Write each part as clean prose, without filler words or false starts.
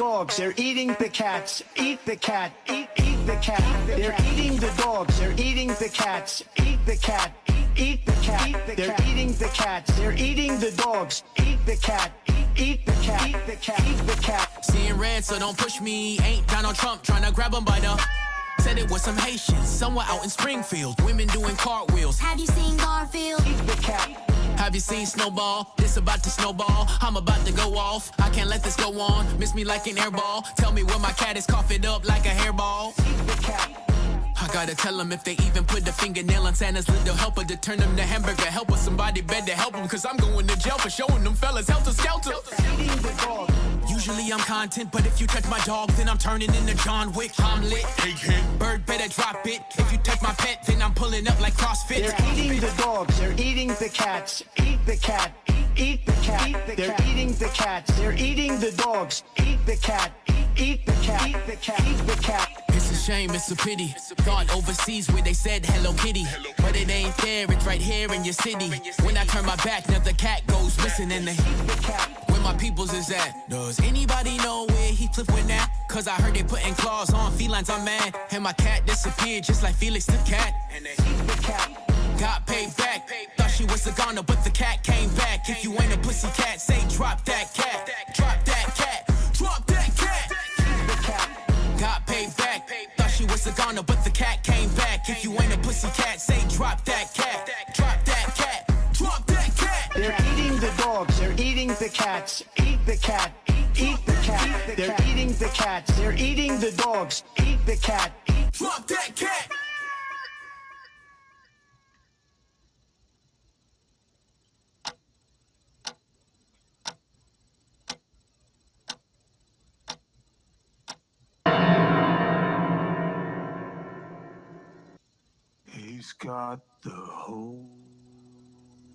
dogs, they're eating the cats. Eat the cat, eat the cat. They're eating the dogs, they're eating the cats. Eat the cat, eat the cat. They're eating the cats, they're eating the dogs. Eat the cat, eat the cat, eat the cat, eat the cat. Seeing red, so don't push me. Ain't Donald Trump trying to grab him by the... Said it was some Haitians, somewhere out in Springfield. Women doing cartwheels. Have you seen Garfield? Eat the cat. Have you seen Snowball? This about to snowball. I'm about to go off. I can't let this go on. Miss me like an airball. Tell me where my cat is, cough it up like a hairball. Eat the cat. I gotta tell them if they even put the fingernail on Santa's little helper to turn them to hamburger helper. Somebody better help them, cause I'm going to jail for showing them fellas helter skelter. Eating the dog. Usually I'm content, but if you touch my dog, then I'm turning into John Wick. I'm lit. Bird better drop it. If you touch my pet, then I'm pulling up like CrossFit. They're eating the dogs, they're eating the cats. Eat the cat, eat the cat. They're eating the cats, they're eating the dogs. Eat the cat, eat the cat, eat the cat, eat the cat. It's a shame, it's a pity. Thought overseas where they said Hello Kitty, but it ain't there, it's right here in your city. When I turn my back, now the cat goes missing in the where my peoples is at. Does anybody know where he flipped with that? Cause I heard they putting claws on felines, I'm mad. And my cat disappeared just like Felix the cat. And they got paid back. Thought she was a goner, but the cat came back. If you ain't a pussy cat, say drop that cat. Drop that cat. Drop that cat. Got paid back. Thought she was a goner, but the cat came back. If you ain't a pussy cat, say drop that cat. Drop that cat. Drop that cat. They're eating the dogs, they're eating the cats. Eat the cat, eat the cat. They're eating the cats, they're eating the dogs. Eat the cat, Drop that cat. He's got the whole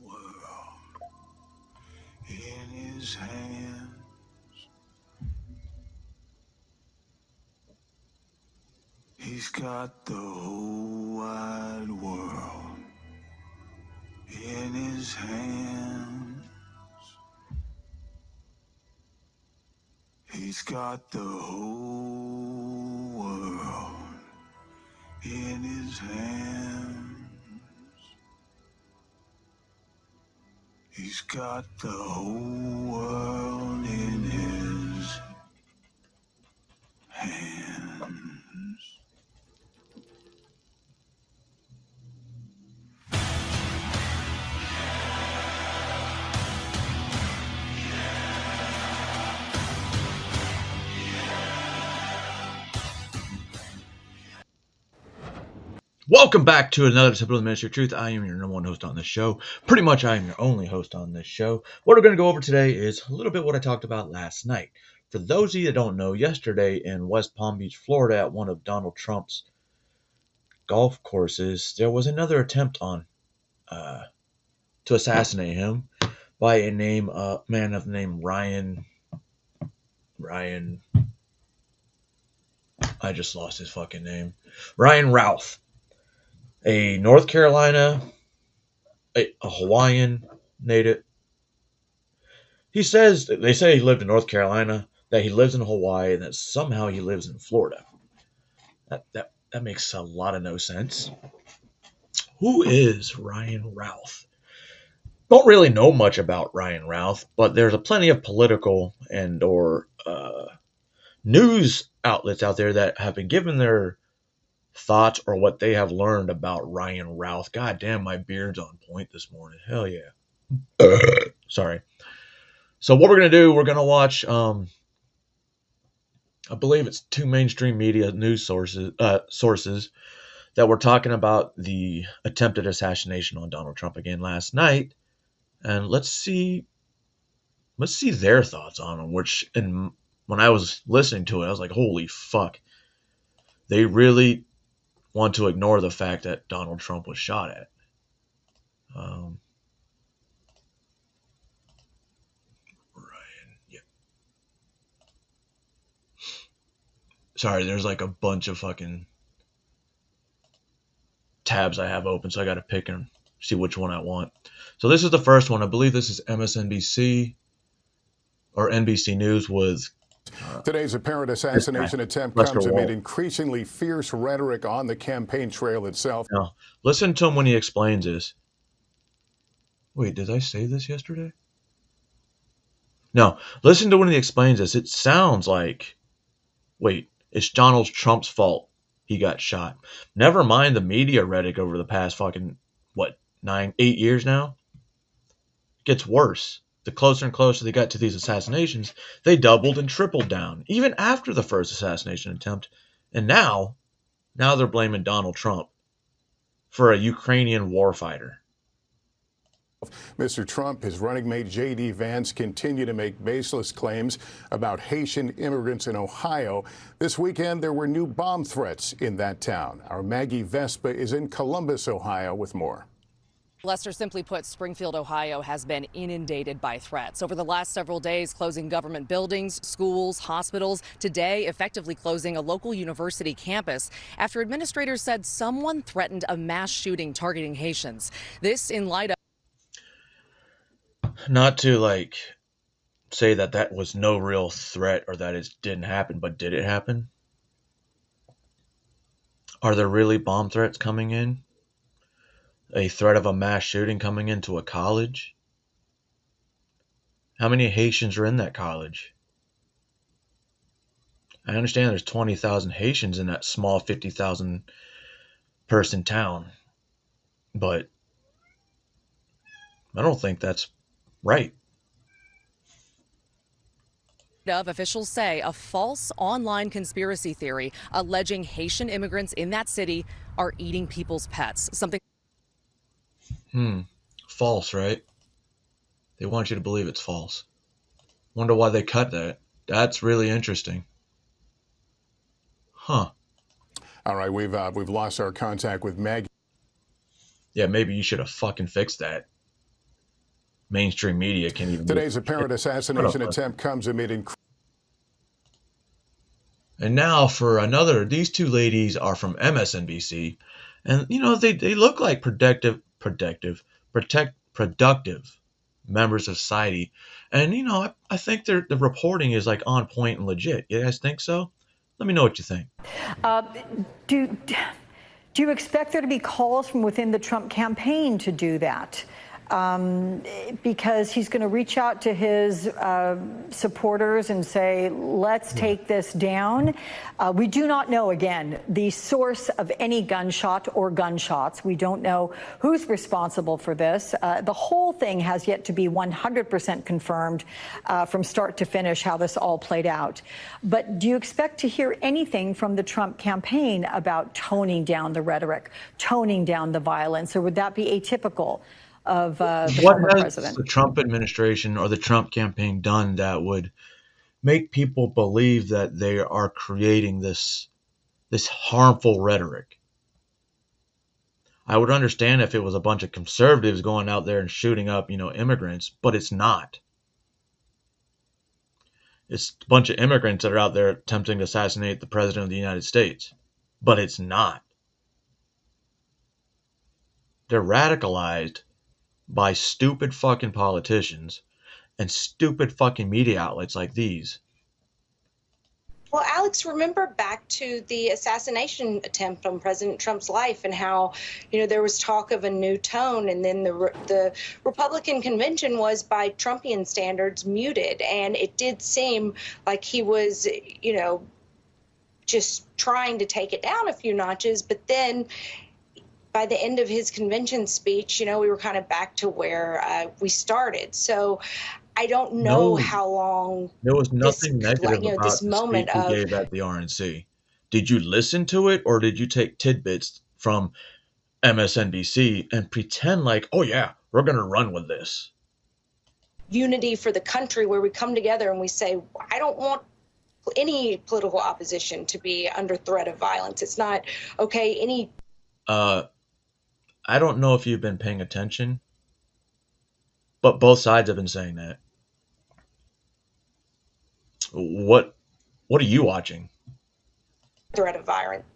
world in his hands. He's got the whole wide world in his hands. He's got the whole world in his hands. He's got the whole world in his hands. Welcome back to another episode of the Ministry of Truth. I am your number one host on this show. Pretty much I am your only host on this show. What we're going to go over today is a little bit what I talked about last night. For those of you that don't know, yesterday in West Palm Beach, Florida, at one of Donald Trump's golf courses, there was another attempt on to assassinate him by a man of the name Ryan. I just lost his fucking name. Ryan Routh. A North Carolina, a Hawaiian native. They say he lived in North Carolina, that he lives in Hawaii, and that somehow he lives in Florida. That makes a lot of no sense. Who is Ryan Routh? Don't really know much about Ryan Routh, but there's a plenty of political and or news outlets out there that have been given their thoughts or what they have learned about Ryan Routh. God damn, my beard's on point this morning. Hell yeah. Sorry. So what we're going to do, we're going to watch, I believe it's two mainstream media news sources that were talking about the attempted assassination on Donald Trump again last night. And let's see their thoughts on him, and when I was listening to it, I was like, holy fuck. They really want to ignore the fact that Donald Trump was shot at. Ryan, yeah. Sorry, there's like a bunch of fucking tabs I have open, so I got to pick and see which one I want. So this is the first one. I believe this is MSNBC or NBC News with Today's apparent assassination attempt comes amid increasingly fierce rhetoric on the campaign trail itself. Now, listen to him when he explains this. Wait, did I say this yesterday? No, listen to when he explains this. It sounds like, wait, it's Donald Trump's fault he got shot. Never mind the media rhetoric over the past fucking, 8 years now? It gets worse. The closer and closer they got to these assassinations, they doubled and tripled down, even after the first assassination attempt. And now they're blaming Donald Trump for a Ukrainian warfighter. Mr. Trump, his running mate J.D. Vance continue to make baseless claims about Haitian immigrants in Ohio. This weekend, there were new bomb threats in that town. Our Maggie Vespa is in Columbus, Ohio, with more. Lester, simply put, Springfield, Ohio has been inundated by threats over the last several days, closing government buildings, schools, hospitals. Today, effectively closing a local university campus after administrators said someone threatened a mass shooting targeting Haitians. This in light of Not to say that was no real threat or that it didn't happen, but did it happen? Are there really bomb threats coming in? A threat of a mass shooting coming into a college? How many Haitians are in that college? I understand there's 20,000 Haitians in that small 50,000 person town, but I don't think that's right. Officials say a false online conspiracy theory alleging Haitian immigrants in that city are eating people's pets. Something. False, right? They want you to believe it's false. Wonder why they cut that. That's really interesting. Huh. All right, we've lost our contact with Maggie. Yeah, maybe you should have fucking fixed that. Mainstream media can't even. Today's apparent assassination attempt comes amid. And now for another. These two ladies are from MSNBC, and they look like productive members of society. And I think the reporting is on point and legit. You guys think so? Let me know what you think. Do you expect there to be calls from within the Trump campaign to do that? Because he's going to reach out to his supporters and say, let's take this down. We do not know, again, the source of any gunshot or gunshots. We don't know who's responsible for this. The whole thing has yet to be 100% confirmed from start to finish how this all played out. But do you expect to hear anything from the Trump campaign about toning down the rhetoric, toning down the violence, or would that be atypical of the former president? What has the Trump administration or the Trump campaign done that would make people believe that they are creating this harmful rhetoric? I would understand if it was a bunch of conservatives going out there and shooting up, immigrants, but it's not. It's a bunch of immigrants that are out there attempting to assassinate the president of the United States, but it's not. They're radicalized by stupid fucking politicians and stupid fucking media outlets like these. Well, Alex, remember back to the assassination attempt on President Trump's life and how, there was talk of a new tone, and then the Republican convention was, by Trumpian standards, muted. And it did seem like he was, just trying to take it down a few notches. But then by the end of his convention speech, we were kind of back to where we started. So I don't know how long. There was nothing negative about this moment the speech he gave at the RNC. Did you listen to it, or did you take tidbits from MSNBC and pretend like, oh yeah, we're going to run with this? Unity for the country, where we come together and we say, I don't want any political opposition to be under threat of violence. It's not okay. I don't know if you've been paying attention, but both sides have been saying that. What are you watching? Threat of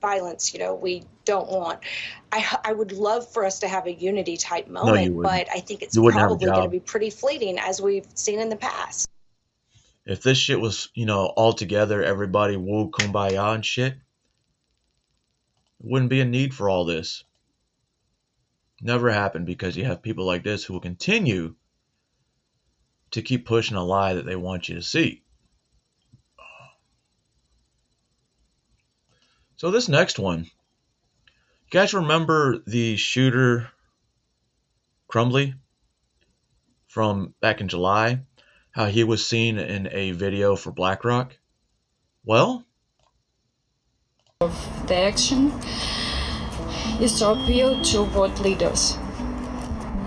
violence, we don't want. I would love for us to have a unity type moment, but I think it's probably going to be pretty fleeting, as we've seen in the past. If this shit was, all together, everybody woo kumbaya and shit, it wouldn't be a need for all this. Never happened because you have people like this who will continue to keep pushing a lie that they want you to see. So this next one, you guys remember the shooter Crumbly from back in July? How he was seen in a video for BlackRock? Well, the action is to appeal to what leaders?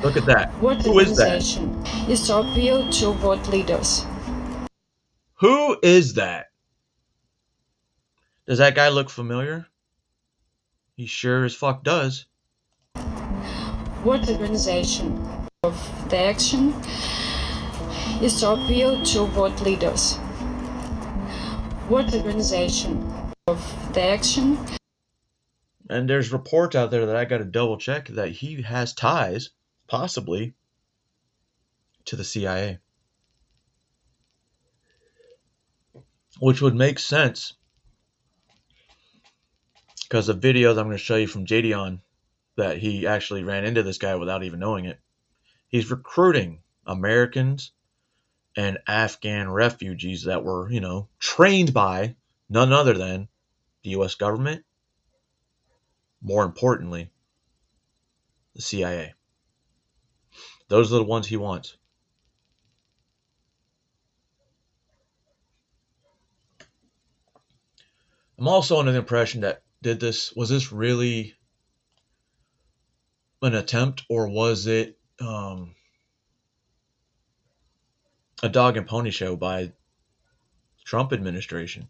look at that. What Who is that? organization is to appeal to what leaders? Who is that? Does that guy look familiar? He sure as fuck does. What organization of the action is to appeal to what leaders? What organization of the action? And there's reports out there that I got to double check that he has ties, possibly, to the CIA. Which would make sense because the video that I'm going to show you from JDon, that he actually ran into this guy without even knowing it. He's recruiting Americans and Afghan refugees that were, trained by none other than the U.S. government, more importantly, the CIA. Those are the ones he wants. I'm also under the impression that was this really an attempt, or was it a dog and pony show by the Trump administration?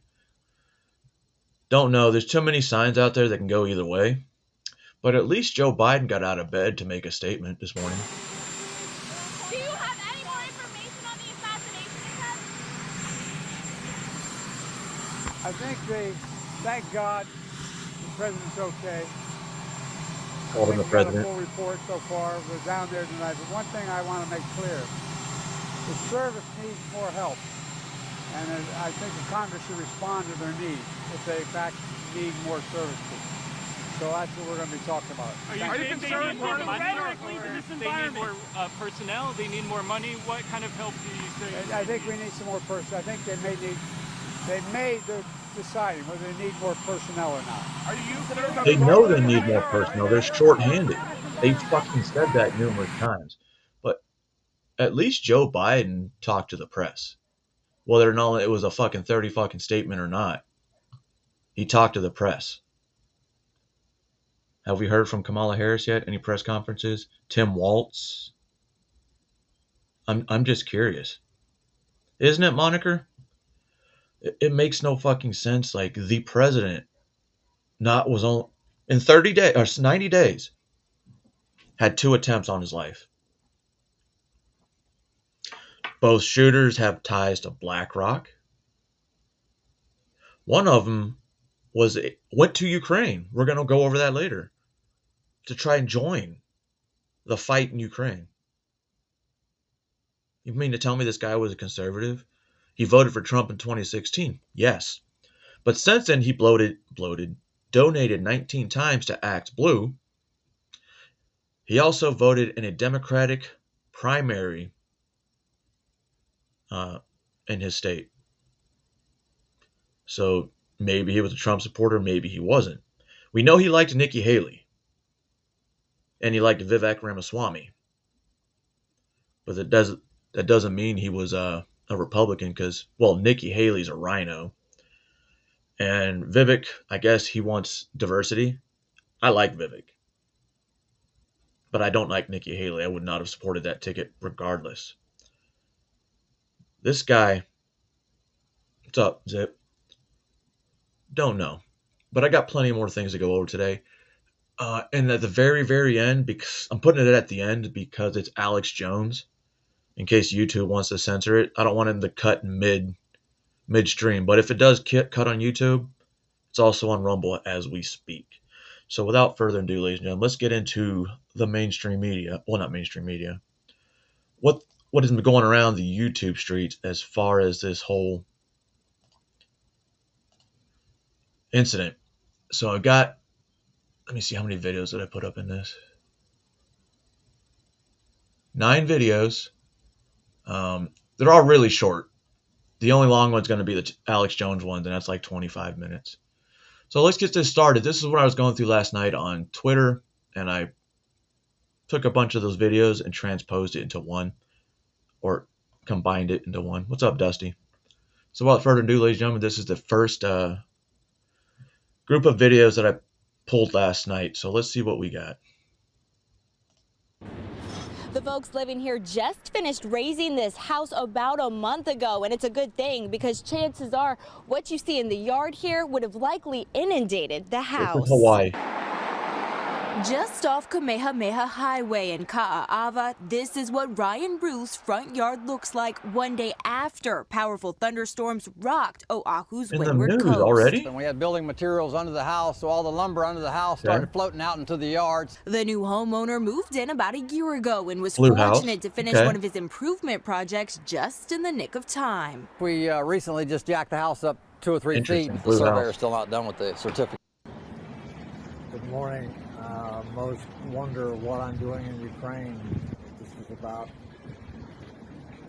Don't know. There's too many signs out there that can go either way. But at least Joe Biden got out of bed to make a statement this morning. Do you have any more information on the assassination attempt? I think thank God, the president's okay. Called him the We president. got a full report so far. We're down there tonight. But one thing I want to make clear, the service needs more help. And I think the Congress should respond to their needs if they in fact need more services. So that's what we're going to be talking about. Are you concerned more rhetorically to this environment? They need more personnel, they need more money. What kind of help do you say? I think we need some more personnel. I think they're deciding whether they need more personnel or not. Are you They know they need more personnel. They're short-handed. They fucking said that numerous times. But at least Joe Biden talked to the press. Whether or not it was a fucking 30 fucking statement or not, he talked to the press. Have we heard from Kamala Harris yet? Any press conferences? Tim Walz? I'm just curious. Isn't it, Moniker? It makes no fucking sense. Like, the president was on in 30 days or 90 days had 2 attempts on his life. Both shooters have ties to BlackRock. One of them went to Ukraine. We're going to go over that later. To try and join the fight in Ukraine. You mean to tell me this guy was a conservative? He voted for Trump in 2016. Yes. But since then he donated 19 times to Act Blue. He also voted in a Democratic primary in his state. So maybe he was a Trump supporter, maybe he wasn't. We know he liked Nikki Haley. And he liked Vivek Ramaswamy. But that doesn't mean he was a Republican because, well, Nikki Haley's a rhino. And Vivek, I guess he wants diversity. I like Vivek. But I don't like Nikki Haley. I would not have supported that ticket regardless. This guy, what's up, Zip? Don't know. But I got plenty more things to go over today. And at the very, very end, because I'm putting it at the end because it's Alex Jones, in case YouTube wants to censor it. I don't want him to cut midstream. But if it does cut on YouTube, it's also on Rumble as we speak. So without further ado, ladies and gentlemen, let's get into the mainstream media. Well, not mainstream media. What what has been going around the YouTube streets as far as this whole incident. So I got, let me see how many videos did I put up in this. 9 videos. They're all really short. The only long one's going to be the Alex Jones one, and that's like 25 minutes. So let's get this started. This is what I was going through last night on Twitter, and I took a bunch of those videos and transposed it into one, or combined it into one. What's up, Dusty? So without further ado, ladies and gentlemen, this is the first group of videos that I pulled last night. So let's see what we got. The folks living here just finished raising this house about a month ago, and it's a good thing because chances are what you see in the yard here would have likely inundated the house. Hawaii. Just off Kamehameha Highway in Ka'aava, this is what Ryan Ruth's front yard looks like one day after powerful thunderstorms rocked Oahu's windward coast. Already? And we had building materials under the house, so all the lumber under the house started floating out into the yards. The new homeowner moved in about a year ago and was fortunate to finish one of his improvement projects just in the nick of time. We recently just jacked the house up 2 or 3 feet. The surveyor's still not done with the certificate. Good morning. Most wonder what I'm doing in Ukraine. This is about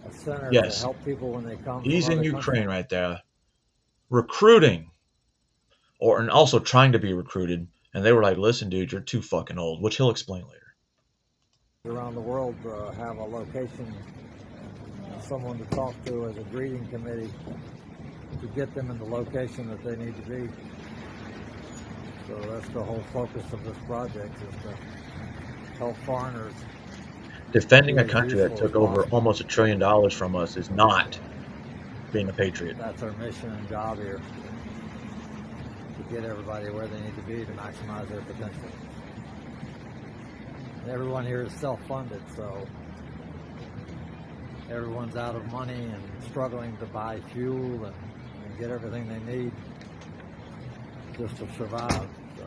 a center to help people when they come. He's in Ukraine right there, recruiting, and also trying to be recruited. And they were like, "Listen, dude, you're too fucking old," which he'll explain later. Around the world, have a location, someone to talk to as a greeting committee to get them in the location that they need to be. So that's the whole focus of this project, is to help foreigners. Defending a country that took over almost $1 trillion from us is not being a patriot. That's our mission and job here, to get everybody where they need to be to maximize their potential. And everyone here is self-funded, so everyone's out of money and struggling to buy fuel and get everything they need just to survive. So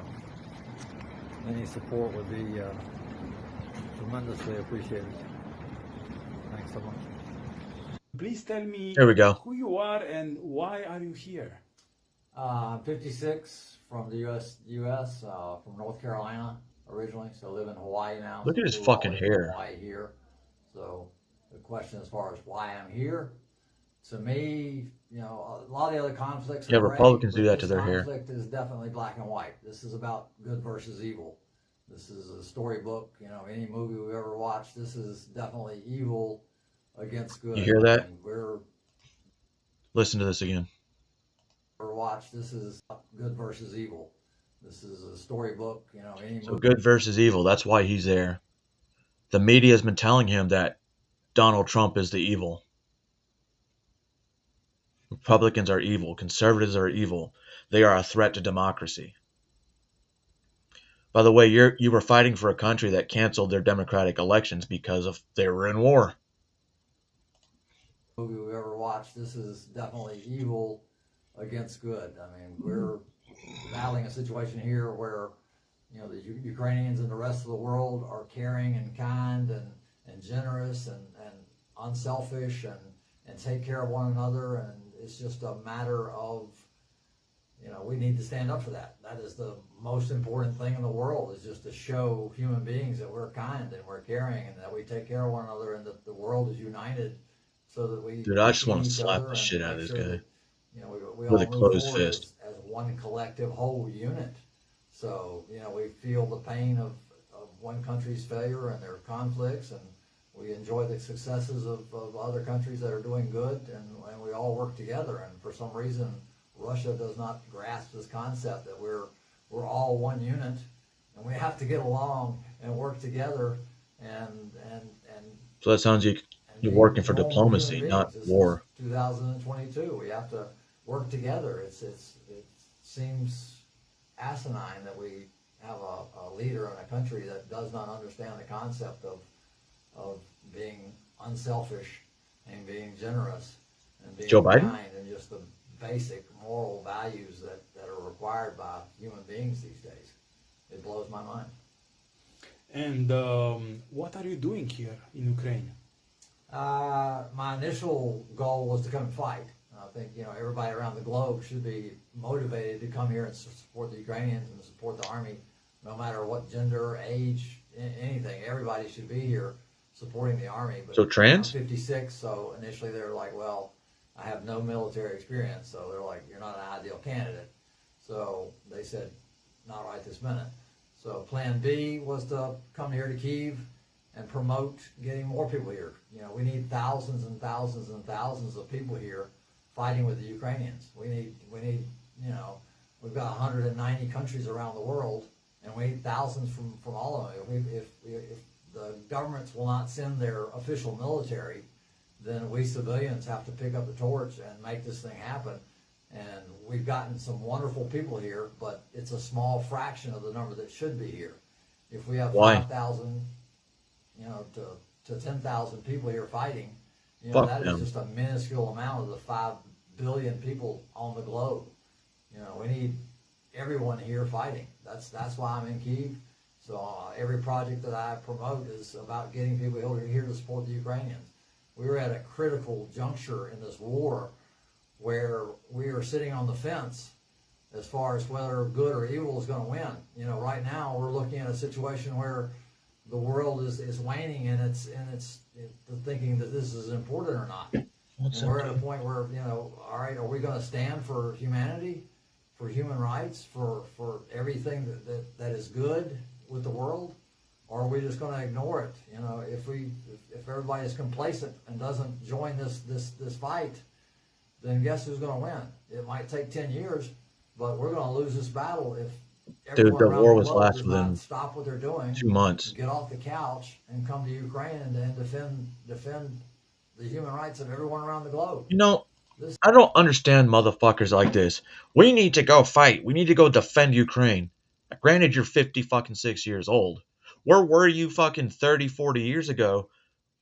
any support would be tremendously appreciated. Thanks so much. Please tell me who you are and why are you here? I'm 56, from the U.S., from North Carolina originally, so I live in Hawaii now. Look at his fucking hair. Hawaii here. So the question as far as why I'm here, to me, you know, a lot of the other conflicts. Yeah, Republicans do that to their hair. Conflict is definitely black and white. This is about good versus evil. This is a storybook. You know, any movie we've ever watched, this is definitely evil against good. You hear that? And listen to this again. This is good versus evil. This is a storybook. You know, any so movie. Good versus evil. That's why he's there. The media has been telling him that Donald Trump is the evil. Republicans are evil. Conservatives are evil. They are a threat to democracy. By the way, you were fighting for a country that canceled their democratic elections because they were in war. Movie we've ever watched. This is definitely evil against good. I mean, we're battling a situation here where, you know, the Ukrainians and the rest of the world are caring and kind and generous and unselfish and take care of one another, and it's just a matter of, you know, we need to stand up for that. That is the most important thing in the world, is just to show human beings that we're kind and we're caring and that we take care of one another and that the world is united so that we... Dude, I just want to slap the shit out of this guy. That, you know, we with a all closed fist. As one collective whole unit. So, you know, we feel the pain of one country's failure and their conflicts, and we enjoy the successes of other countries that are doing good, and we all work together. And for some reason, Russia does not grasp this concept that we're all one unit, and we have to get along and work together. And so that sounds like you're working for diplomacy, not war. 2022, we have to work together. It seems asinine that we have a leader in a country that does not understand the concept of being unselfish and being generous and being Joe Biden? kind, and just the basic moral values that are required by human beings these days. It blows my mind. And what are you doing here in Ukraine? My initial goal was to come and fight. I think, you know, everybody around the globe should be motivated to come here and support the Ukrainians and support the army, no matter what gender, age, anything. Everybody should be here supporting the army. But So trans? I'm 56, so initially they were like, well, I have no military experience, so they're like, you're not an ideal candidate. So they said, not right this minute. So plan B was to come here to Kyiv and promote getting more people here. You know, we need thousands and thousands and thousands of people here fighting with the Ukrainians. We need, you know, we've got 190 countries around the world, and we need thousands from all of them. If the governments will not send their official military, then we civilians have to pick up the torch and make this thing happen. And we've gotten some wonderful people here, but it's a small fraction of the number that should be here. If we have 5,000, you know, to 10,000 people here fighting, you know, that is just a minuscule amount of the 5 billion people on the globe. You know, we need everyone here fighting. That's why I'm in Kyiv. So every project that I promote is about getting people here to support the Ukrainians. We were at a critical juncture in this war where we are sitting on the fence as far as whether good or evil is going to win. You know, right now we're looking at a situation where the world is waning, and it's thinking that this is important or not. We're at a point where, you know, all right, are we going to stand for humanity, for human rights, for everything that is good with the world, or are we just going to ignore it? You know, if everybody is complacent and doesn't join this fight, then guess who's going to win? It might take 10 years, but we're going to lose this battle if everyone the around war the was globe last does within not stop what they're doing, 2 months. get off the couch and come to Ukraine and defend the human rights of everyone around the globe. You know, I don't understand motherfuckers like this. We need to go fight. We need to go defend Ukraine. Granted, you're 56 years old. Where were you fucking 30, 40 years ago,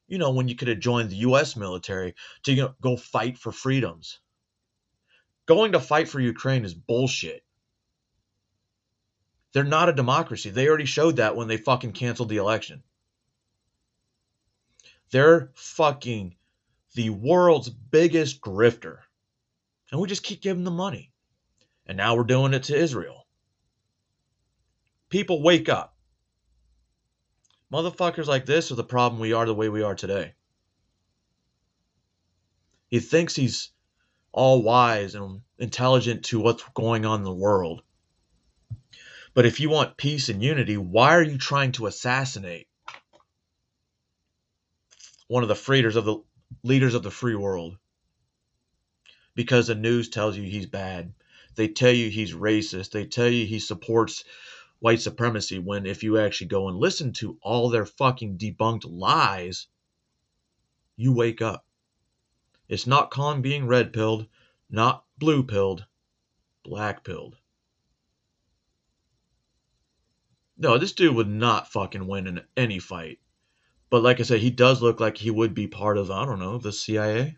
you know, when you could have joined the U.S. military to go fight for freedoms? Going to fight for Ukraine is bullshit. They're not a democracy. They already showed that when they fucking canceled the election. They're fucking the world's biggest grifter. And we just keep giving them money. And now we're doing it to Israel. People, wake up. Motherfuckers like this are the problem we are the way we are today. He thinks he's all wise and intelligent to what's going on in the world. But if you want peace and unity, why are you trying to assassinate one of the leaders of the free world? Because the news tells you he's bad. They tell you he's racist. They tell you he supports white supremacy, when if you actually go and listen to all their fucking debunked lies, you wake up. It's not calm being red-pilled, not blue-pilled, black-pilled. No, this dude would not fucking win in any fight. But like I said, he does look like he would be part of, I don't know, the CIA.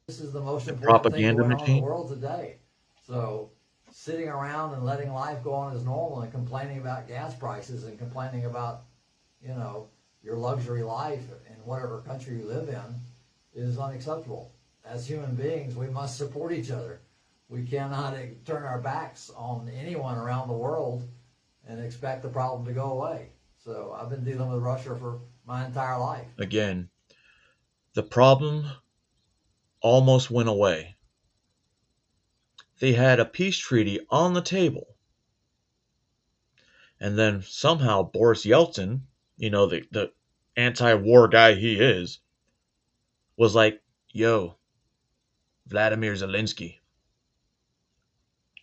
This is the most important propaganda thing going on in machine. the world today. So sitting around and letting life go on as normal and complaining about gas prices and complaining about, you know, your luxury life in whatever country you live in is unacceptable. As human beings, we must support each other. We cannot turn our backs on anyone around the world and expect the problem to go away. So I've been dealing with Russia for my entire life. Again, the problem almost went away. They had a peace treaty on the table. And then somehow Boris Yeltsin, you know, the anti-war guy he is, was like, yo, Vladimir Zelensky,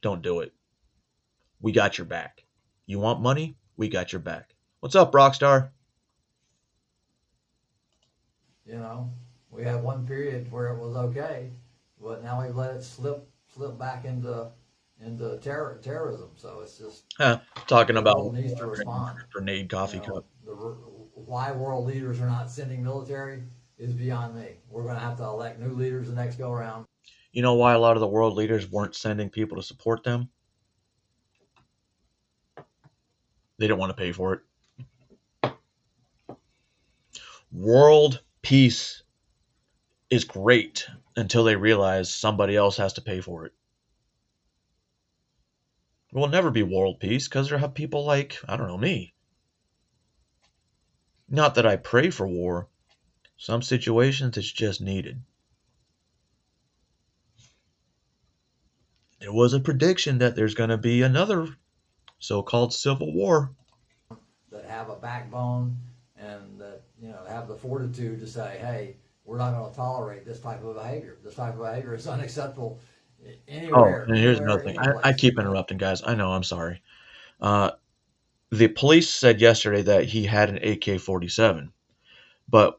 don't do it. We got your back. You want money? We got your back. What's up, Rockstar? You know, we had one period where it was okay, but now we've let it slip back into terrorism. So it's just Talking about the world needs to respond. Grenade coffee cup. Why world leaders are not sending military is beyond me. We're going to have to elect new leaders the next go around. You know why a lot of the world leaders weren't sending people to support them? They didn't want to pay for it. World peace is great until they realize somebody else has to pay for it. It will never be world peace because there have people like, I don't know, me. Not that I pray for war. Some situations it's just needed. There was a prediction that there's going to be another so-called civil war. That have a backbone and that, have the fortitude to say, hey, we're not going to tolerate this type of behavior. This type of behavior is unacceptable anywhere. Oh, and here's another thing. I keep interrupting, guys. I know, I'm sorry. The police said yesterday that he had an AK-47, but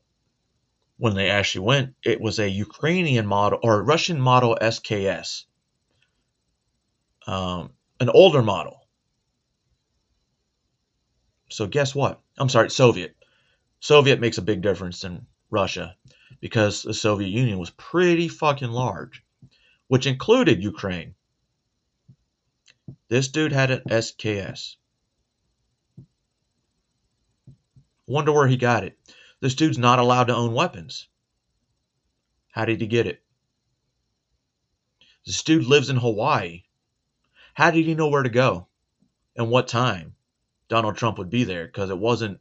when they actually went, it was a Ukrainian model or Russian model SKS, an older model. So guess what? I'm sorry, Soviet. Soviet makes a big difference in Russia because the Soviet Union was pretty fucking large, which included Ukraine. This dude had an SKS. Wonder where he got it. This dude's not allowed to own weapons. How did he get it? This dude lives in Hawaii. How did he know where to go and what time Donald Trump would be there? Because it wasn't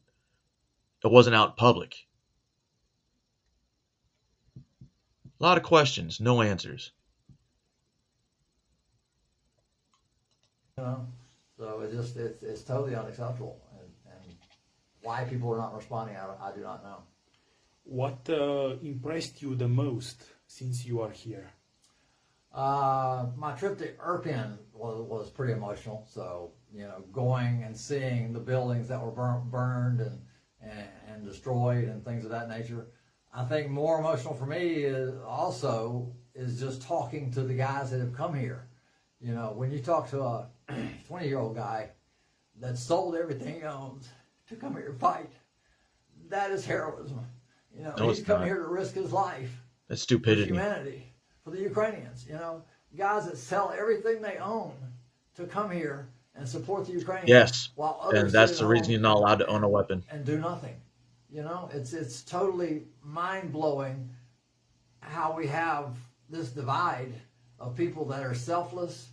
out in public. A lot of questions, no answers. So it's totally unacceptable, and why people are not responding, I do not know. What impressed you the most since you are here? My trip to Irpin was pretty emotional. So going and seeing the buildings that were burned and destroyed and things of that nature. I think more emotional for me is just talking to the guys that have come here. When you talk to a 20-year-old guy that sold everything he owns to come here to fight, that is heroism. He's come here to risk his life. That's stupidity. For humanity, for the Ukrainians. Guys that sell everything they own to come here and support the Ukrainians. Yes, while others and that's the reason you're not allowed to own a weapon. And do nothing. It's totally mind-blowing how we have this divide of people that are selfless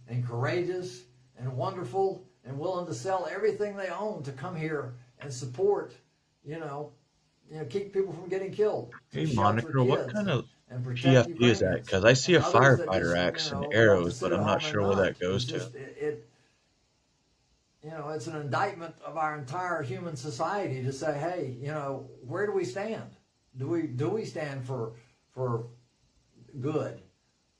and courageous and wonderful and willing to sell everything they own to come here and support, keep people from getting killed. Hey, Monica, what kind of PFD is that? Because I see a firefighter axe and arrows, but I'm not sure where that goes to. It's an indictment of our entire human society to say, hey, where do we stand? Do we stand for good,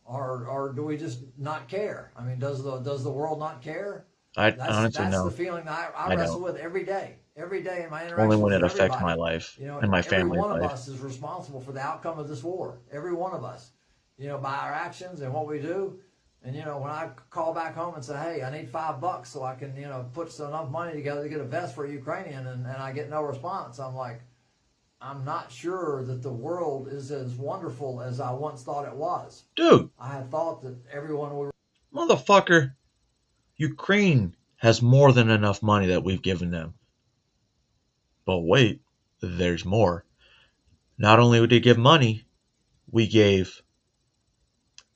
or do we just not care? I mean, does the world not care? I honestly know. That's the feeling that I wrestle with every day. Every day in my interactions. Only when it with affects my life and my family's life. Every one of us is responsible for the outcome of this war. Every one of us, by our actions and what we do. And when I call back home and say, hey, I need $5 so I can, put enough money together to get a vest for a Ukrainian, and I get no response, I'm like, I'm not sure that the world is as wonderful as I once thought it was. Dude. I had thought that everyone would. Motherfucker, Ukraine has more than enough money that we've given them. But wait, there's more. Not only did we give money, we gave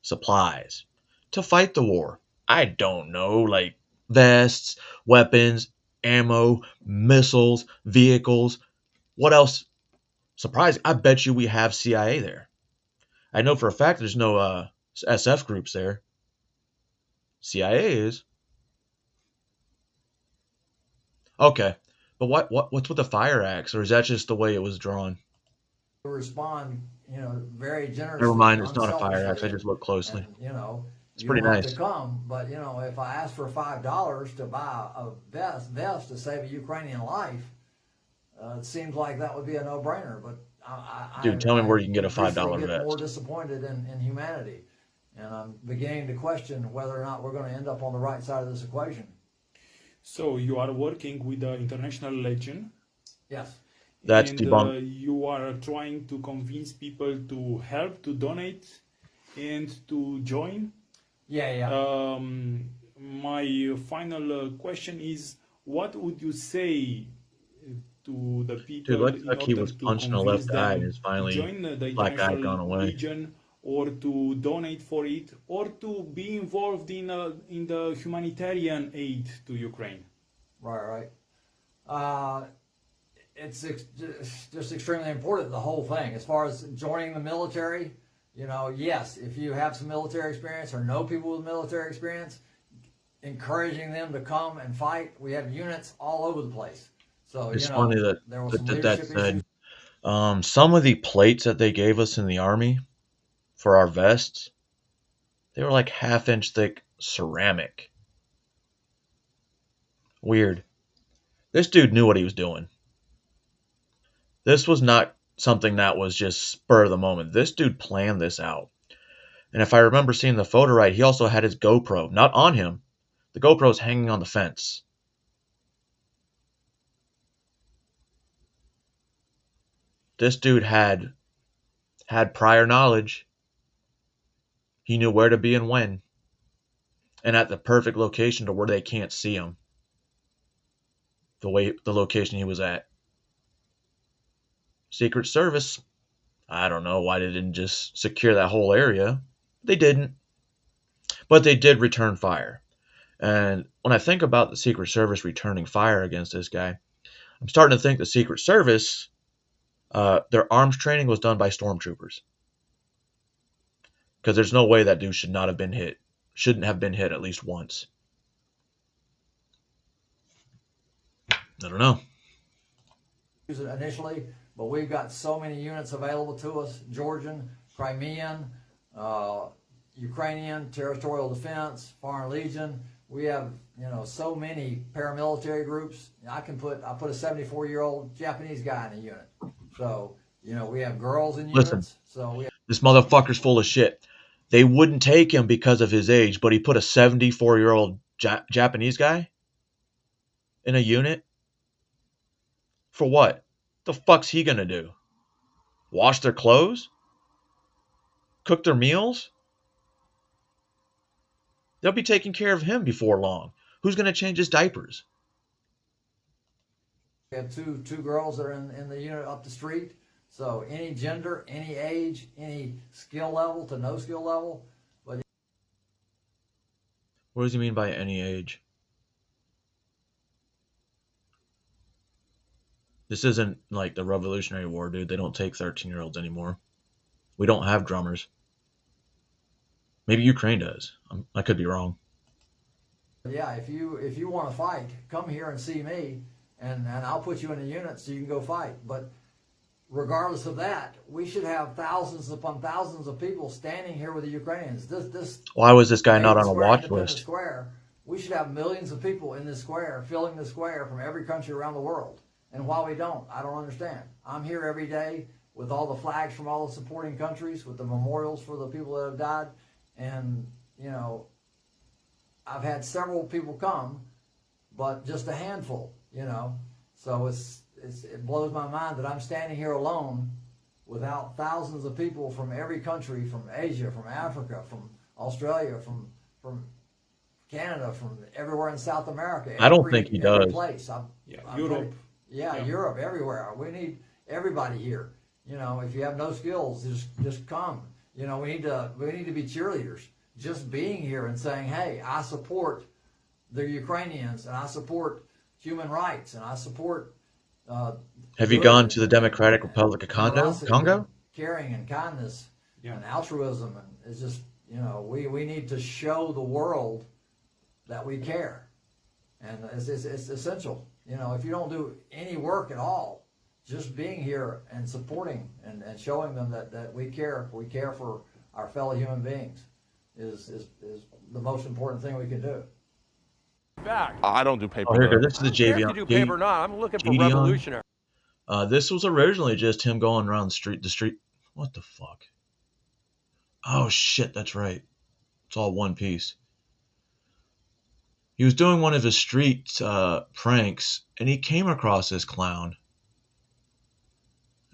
supplies to fight the war. I don't know, like vests, weapons, ammo, missiles, vehicles. What else? Surprising. I bet you we have CIA there. I know for a fact there's no SF groups there. CIA is. Okay. But what's with the fire axe, or is that just the way it was drawn? Respond, very generously. Never mind, it's not a fire axe. I just looked closely. And, it's pretty nice. To come, but if I ask for $5 to buy a vest to save a Ukrainian life, it seems like that would be a no-brainer. But dude, tell me where you can get a $5 vest. I'm more disappointed in humanity, and I'm beginning to question whether or not we're going to end up on the right side of this equation. So you are working with the International Legion. Yes. That's and debunked. You are trying to convince people to help, to donate, and to join. Yeah. My final question is, what would you say to the Dude, people looks in like he order was to punching a convince left eye and them is to finally join the black eye gone International away. Legion, or to donate for it, or to be involved in the humanitarian aid to Ukraine. Right. It's just extremely important, the whole thing. As far as joining the military, you know, yes, if you have some military experience or know people with military experience, encouraging them to come and fight. We have units all over the place. So, It's you know, funny that there was some that leadership said, issues. some of the plates that they gave us in the Army for our vests, they were like half-inch thick ceramic. Weird. This dude knew what he was doing. This was not something that was just spur of the moment. This dude planned this out. And if I remember seeing the photo right, he also had his GoPro, not on him. The GoPro's hanging on the fence. This dude had prior knowledge. He knew where to be and when. And at the perfect location to where they can't see him. The location he was at. Secret Service, I don't know why they didn't just secure that whole area. They didn't. But they did return fire. And when I think about the Secret Service returning fire against this guy, I'm starting to think the Secret Service, their arms training was done by stormtroopers. Because there's no way that dude should not have been hit. Shouldn't have been hit at least once. I don't know. Use it initially, but we've got so many units available to us: Georgian, Crimean, Ukrainian, Territorial Defense, Foreign Legion. We have, you know, so many paramilitary groups. I put a 74-year-old Japanese guy in a unit. So, you know, we have girls in units. Listen, So this motherfucker's full of shit. They wouldn't take him because of his age, but he put a 74-year-old Japanese guy in a unit? For what? The fuck's he gonna do? Wash their clothes? Cook their meals? They'll be taking care of him before long. Who's gonna change his diapers? we have two girls that are in the unit up the street. So any gender, any age, any skill level to no skill level. But What does he mean by any age? This isn't like the Revolutionary War, dude. They don't take 13-year-olds anymore. We don't have drummers. Maybe Ukraine does. I could be wrong. yeah, if you want to fight, come here and see me, and I'll put you in a unit so you can go fight. But regardless of that, we should have thousands upon thousands of people standing here with the Ukrainians. Why was this guy not on a Square, watch Independence list? Square, we should have millions of people in this square, filling the square from every country around the world. And why we don't, I don't understand. I'm here every day with all the flags from all the supporting countries, with the memorials for the people that have died. And, you know, I've had several people come, but just a handful, you know. So it blows my mind that I'm standing here alone without thousands of people from every country, from Asia, from Africa, from Australia, from Canada, from everywhere in South America. I don't think he does. Place. Europe. Europe, everywhere. We need everybody here. You know, if you have no skills, just come. You know, we need to be cheerleaders. Just being here and saying, hey, I support the Ukrainians, and I support human rights, and I support. Have you gone to the Democratic Republic of Congo? Caring and kindness and altruism, and it's just, you know, we need to show the world that we care, and it's essential. You know, if you don't do any work at all, just being here and supporting and showing them that we care for our fellow human beings is the most important thing we can do. I don't do paper. Oh, here we go. This is the JV. If you do paper, not. I'm looking for revolutionary. This was originally just him going around the street. What the fuck? Oh shit, that's right. It's all one piece. He was doing one of his street pranks, and he came across this clown.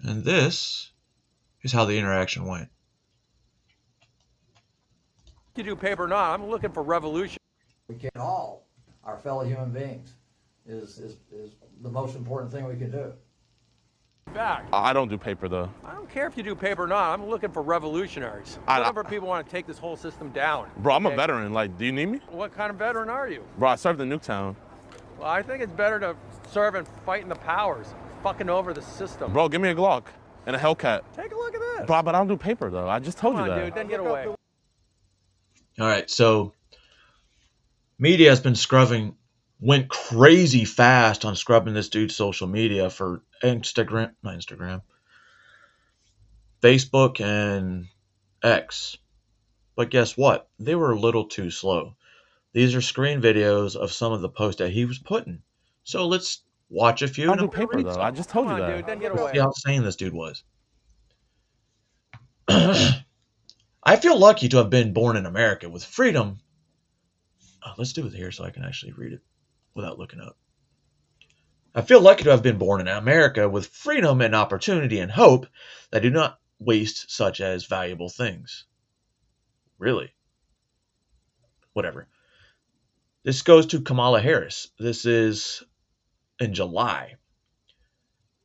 And this is how the interaction went. If you do paper, not. I'm looking for revolution. We can all, our fellow human beings, is the most important thing we can do. Back. I don't do paper, though. I don't care if you do paper or not. I'm looking for revolutionaries. I'm looking for people who want to take this whole system down. Bro, I'm a veteran. Like, do you need me? What kind of veteran are you? Bro, I served in Nuketown. Well, I think it's better to serve and fight in the powers, fucking over the system. Bro, give me a Glock and a Hellcat. Take a look at this. Bro, but I don't do paper, though. I just told Come you on, that. dude, then get away. All right, so media has been went crazy fast on scrubbing this dude's social media for Facebook and X. But guess what? They were a little too slow. These are screen videos of some of the posts that he was putting. So let's watch a few. I don't do paper, though. I just told you that. Dude, then get away. See how insane this dude was. I feel lucky to have been born in America with freedom. Let's do it here so I can actually read it without looking up. I feel lucky to have been born in America with freedom and opportunity and hope that do not waste such as valuable things. Really? Whatever. This goes to Kamala Harris. This is in July.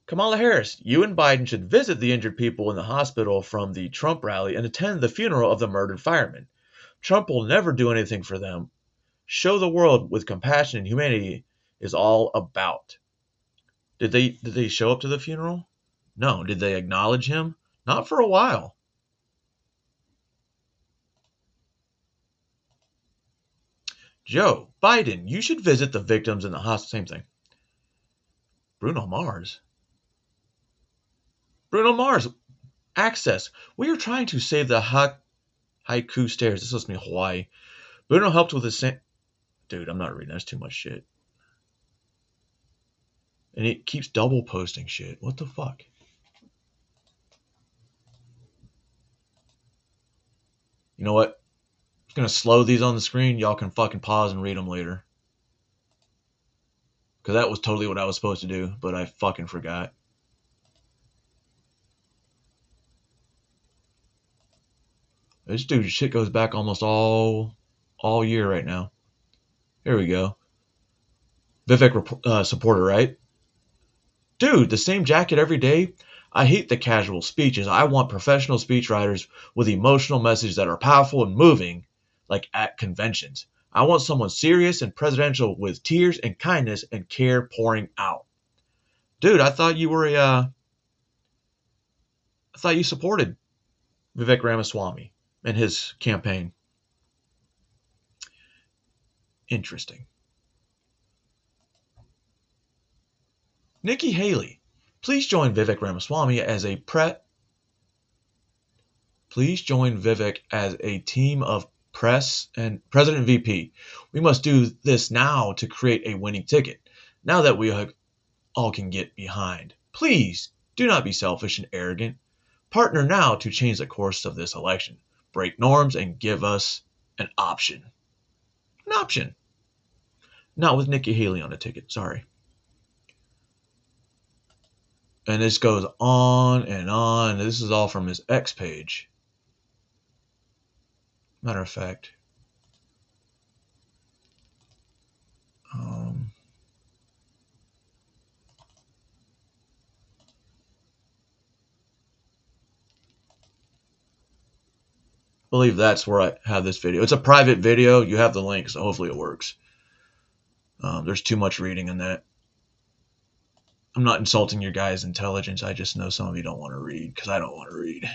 Kamala Harris, you and Biden should visit the injured people in the hospital from the Trump rally and attend the funeral of the murdered firemen. Trump will never do anything for them. Show the world what compassion and humanity is all about. Did they show up to the funeral? No. Did they acknowledge him? Not for a while. Joe Biden, you should visit the victims in the hospital. Same thing. Bruno Mars, access. We are trying to save the Haiku Stairs. This must be Hawaii. Bruno helped with the Dude, I'm not reading. That's too much shit. And it keeps double posting shit. What the fuck? You know what? I'm going to slow these on the screen. Y'all can fucking pause and read them later. Because that was totally what I was supposed to do, but I fucking forgot. This dude's shit goes back almost all year right now. Here we go. Vivek supporter, right? Dude, the same jacket every day? I hate the casual speeches. I want professional speechwriters with emotional messages that are powerful and moving, like at conventions. I want someone serious and presidential with tears and kindness and care pouring out. Dude, I thought you were I thought you supported Vivek Ramaswamy and his campaign. Interesting. Nikki Haley, please join Vivek Ramaswamy as a Please join Vivek as a team of press and President VP. We must do this now to create a winning ticket. Now that we all can get behind. Please do not be selfish and arrogant. Partner now to change the course of this election. Break norms and give us an option. An option. Not with Nikki Haley on the ticket, sorry. And this goes on and on. This is all from his X page. Matter of fact. I believe that's where I have this video. It's a private video. You have the link, so hopefully it works. There's too much reading in that. I'm not insulting your guys' intelligence. I just know some of you don't want to read because I don't want to read.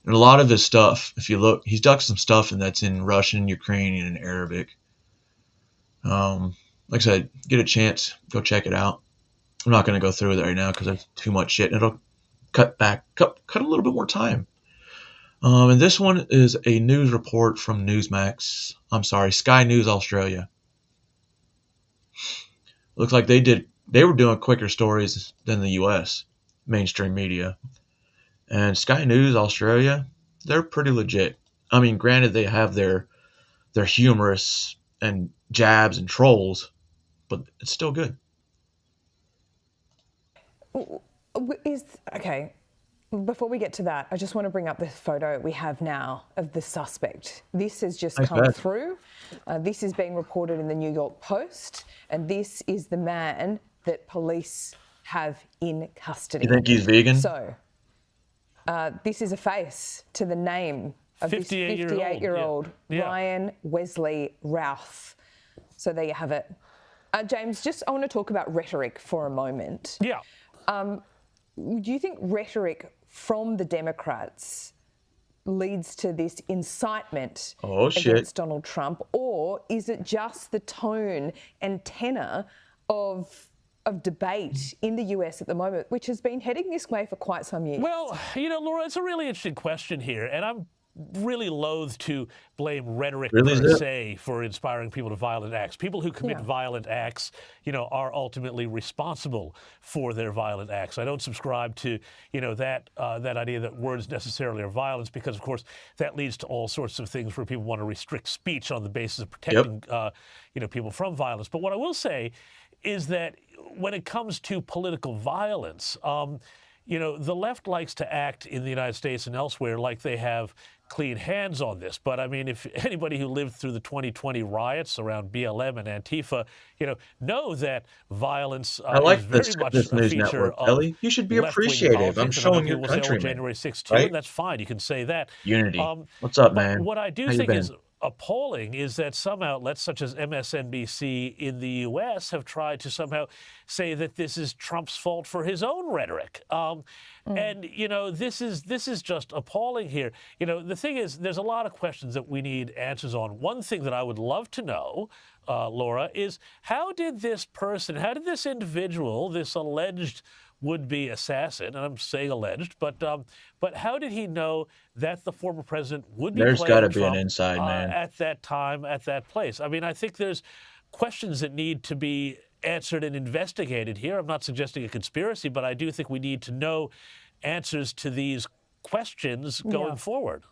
And a lot of his stuff, if you look, he's done some stuff and that's in Russian, Ukrainian, and Arabic. Like I said, get a chance, go check it out. I'm not going to go through it right now because there's too much shit. And it'll cut a little bit more time. And this one is a news report from Sky News Australia. Looks like they were doing quicker stories than the US mainstream media. And Sky News Australia, they're pretty legit. I mean, granted they have their humorous and jabs and trolls, but it's still good. Okay. Before we get to that, I just want to bring up the photo we have now of the suspect. This has just Nice come bed. through. This is being reported in the New York Post, and this is the man that police have in custody. You think he's vegan? So, this is a face to the name of this 58-year-old Ryan Wesley Routh. So there you have it. James, I want to talk about rhetoric for a moment. Yeah. Do you think rhetoric from the Democrats leads to this incitement against Donald Trump, or is it just the tone and tenor of debate in the US at the moment, which has been heading this way for quite some years? Well, Laura, it's a really interesting question here, and I'm really loath to blame rhetoric per se for inspiring people to violent acts. People who commit violent acts, are ultimately responsible for their violent acts. I don't subscribe to, that idea that words necessarily are violence, because, of course, that leads to all sorts of things where people want to restrict speech on the basis of protecting, people from violence. But what I will say is that when it comes to political violence, the left likes to act in the United States and elsewhere like they have clean hands on this. But I mean, if anybody who lived through the 2020 riots around BLM and Antifa, know that violence I like is very this, much this a news feature network, of Ellie. You should be left-wing appreciative. I'm politics. showing And your people say, countrymen. January 6th too, Right? and that's fine. You can say that. Unity. What's up, man? What I do How you think been? is appalling is that some outlets, such as MSNBC in the U.S., have tried to somehow say that this is Trump's fault for his own rhetoric. And, this is just appalling here. The thing is, there's a lot of questions that we need answers on. One thing that I would love to know, Laura, is how did this individual, this alleged would-be assassin, and I'm saying alleged, but how did he know that the former president would be There's playing got to be Trump, an inside man. at that time, at that place? I mean, I think there's questions that need to be answered and investigated here. I'm not suggesting a conspiracy, but I do think we need to know answers to these questions going forward.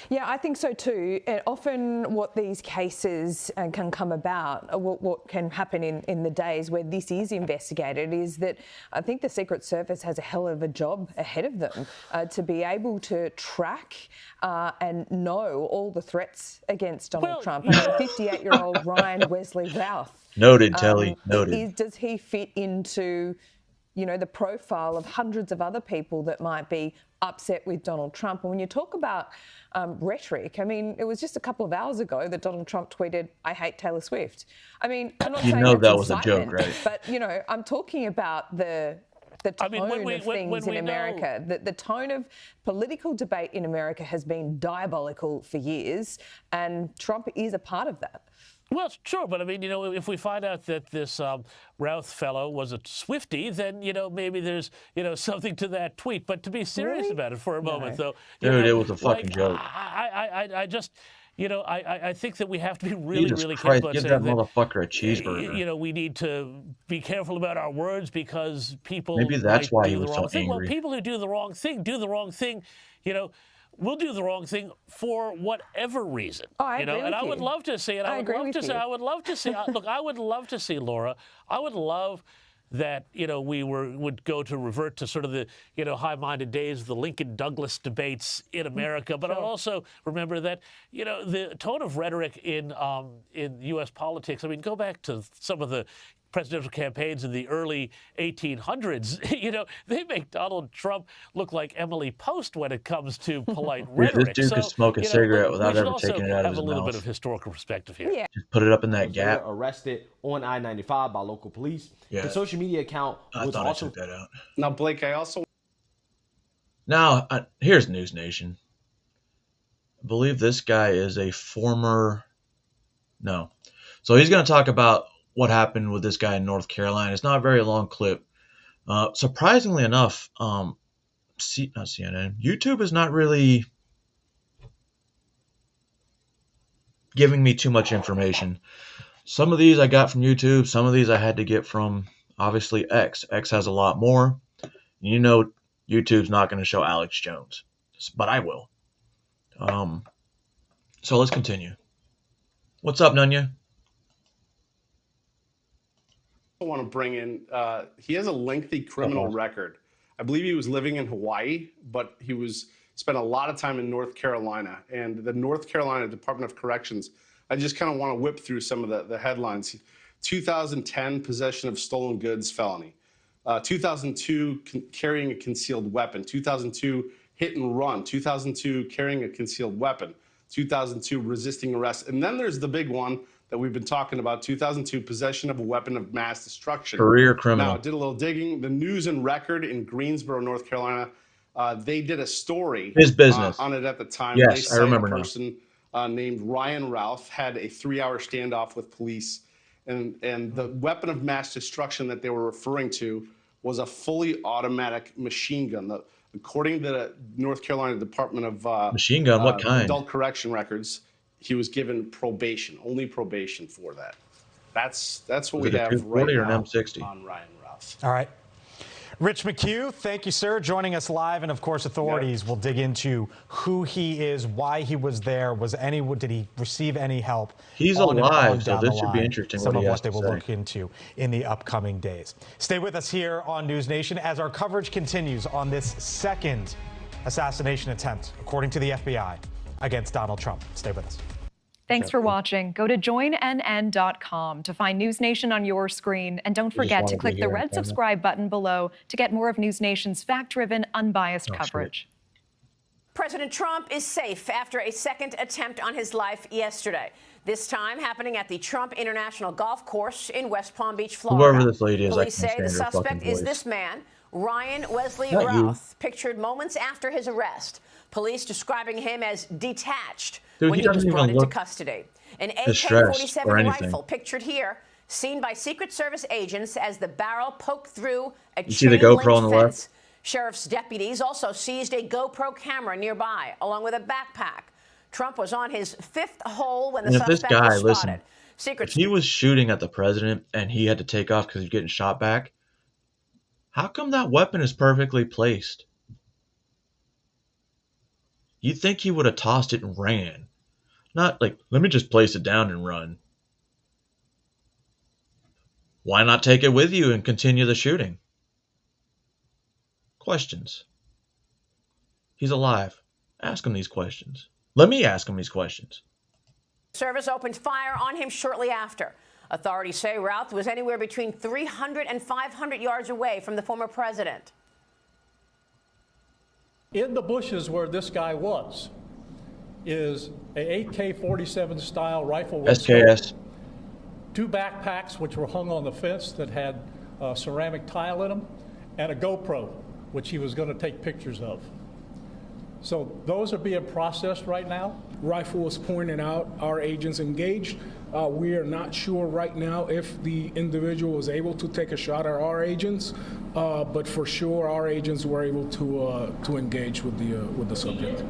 Yeah, I think so too. And often what these cases can come about, what can happen in the days where this is investigated, is that I think the Secret Service has a hell of a job ahead of them to be able to track and know all the threats against Donald Trump. And 58-year-old Ryan Wesley Routh. Noted, Telly. Noted. Does he fit into the profile of hundreds of other people that might be upset with Donald Trump? And when you talk about rhetoric, I mean, it was just a couple of hours ago that Donald Trump tweeted, "I hate Taylor Swift." I mean, I'm not saying that was a joke, right? But, I'm talking about the tone of things in America. The tone of political debate in America has been diabolical for years, and Trump is a part of that. Well, sure, but I mean, if we find out that this Routh fellow was a Swiftie, then, maybe there's, something to that tweet. But to be serious about it for a moment, though. Dude, it was a fucking joke. I just, I think that we have to be really Christ, careful. give that motherfucker a cheeseburger. We need to be careful about our words, because people Maybe that's might why do he the was wrong so thing. Well, angry. people who do the wrong thing, we'll do the wrong thing for whatever reason. Oh, I agree and with I would you. love to see it. I would love to see. Look, I would love to see, Laura. I would love that we would go to revert to sort of the high-minded days of the Lincoln Douglas debates in America. But I would also remember that the tone of rhetoric in U.S. politics. I mean, go back to some of the presidential campaigns in the early 1800s, they make Donald Trump look like Emily Post when it comes to polite rhetoric. This dude could smoke a cigarette without ever taking it out of his mouth. We should also have a little bit mouth. of historical perspective here. Yeah. Just put it up in that gap. Arrested on I-95 by local police. Yeah. The social media account was I also took that out. Now, Blake, I also... Now, here's News Nation. I believe this guy is a former... No. So he's going to talk about what happened with this guy in North Carolina. It's not a very long clip. Surprisingly enough, not CNN, YouTube is not really giving me too much information. Some of these I got from YouTube. Some of these I had to get from, obviously, X. X has a lot more. YouTube's not going to show Alex Jones, but I will. So let's continue. What's up, Nunya? I want to bring in, he has a lengthy criminal record. I believe he was living in Hawaii, but he spent a lot of time in North Carolina. And the North Carolina Department of Corrections, I just kind of want to whip through some of the headlines. 2010, possession of stolen goods felony. 2002, carrying a concealed weapon. 2002, hit and run. 2002, carrying a concealed weapon. 2002, resisting arrest. And then there's the big one that we've been talking about, 2002, possession of a weapon of mass destruction. Career criminal. Now, I did a little digging. The News and Record in Greensboro, North Carolina, they did a story His business. On it at the time. Yes, they I remember a now. person named Ryan Ralph had a 3-hour standoff with police. And the weapon of mass destruction that they were referring to was a fully automatic machine gun. According to the North Carolina Department of Machine gun, what kind? Adult Correction Records, he was given probation, only probation for that. That's what Was we it a have right 240 or an now M60? on Ryan Ralph. All right. Rich McHugh, thank you, sir, joining us live. And of course, authorities will dig into who he is, why he was there. Did he receive any help? He's On and on alive, so down this the should be line. interesting Some what of he what has they to will say. look into in the upcoming days. Stay with us here on News Nation as our coverage continues on this second assassination attempt, according to the FBI, against Donald Trump. Stay with us. Thanks for watching. Go to joinnn.com to find News Nation on your screen. And don't forget to click the red subscribe button below to get more of News Nation's fact-driven, unbiased coverage. President Trump is safe after a second attempt on his life yesterday. This time happening at the Trump International Golf Course in West Palm Beach, Florida. Whoever this lady is, I Police say the can't stand her suspect fucking is voice. this man, Ryan Wesley Not you. Routh, pictured moments after his arrest. Police describing him as detached Dude, when he he was doesn't brought even into look custody. An distressed or AK-47 anything. rifle pictured here, seen by Secret Service agents as the barrel poked through a You see the chain-link GoPro on the left? fence. Sheriff's deputies also seized a GoPro camera nearby, along with a backpack. Trump was on his fifth hole when the And if this suspect guy, was listen, spotted. Secret if he was shooting at the president and he had to take off because he's getting shot back, how come that weapon is perfectly placed? You'd think he would have tossed it and ran. Not like, let me just place it down and run. Why not take it with you and continue the shooting? Questions. He's alive. Ask him these questions. Let me ask him these questions. Service opened fire on him shortly after. Authorities say Routh was anywhere between 300 and 500 yards away from the former president. In the bushes where this guy was is a AK-47 style rifle with SKS. scope, 2 backpacks which were hung on the fence that had ceramic tile in them, and a GoPro which he was going to take pictures of. So those are being processed right now. Rifle was pointed out, our agents engaged. We are not sure right now if the individual was able to take a shot at our agents, but for sure our agents were able to engage with the subject.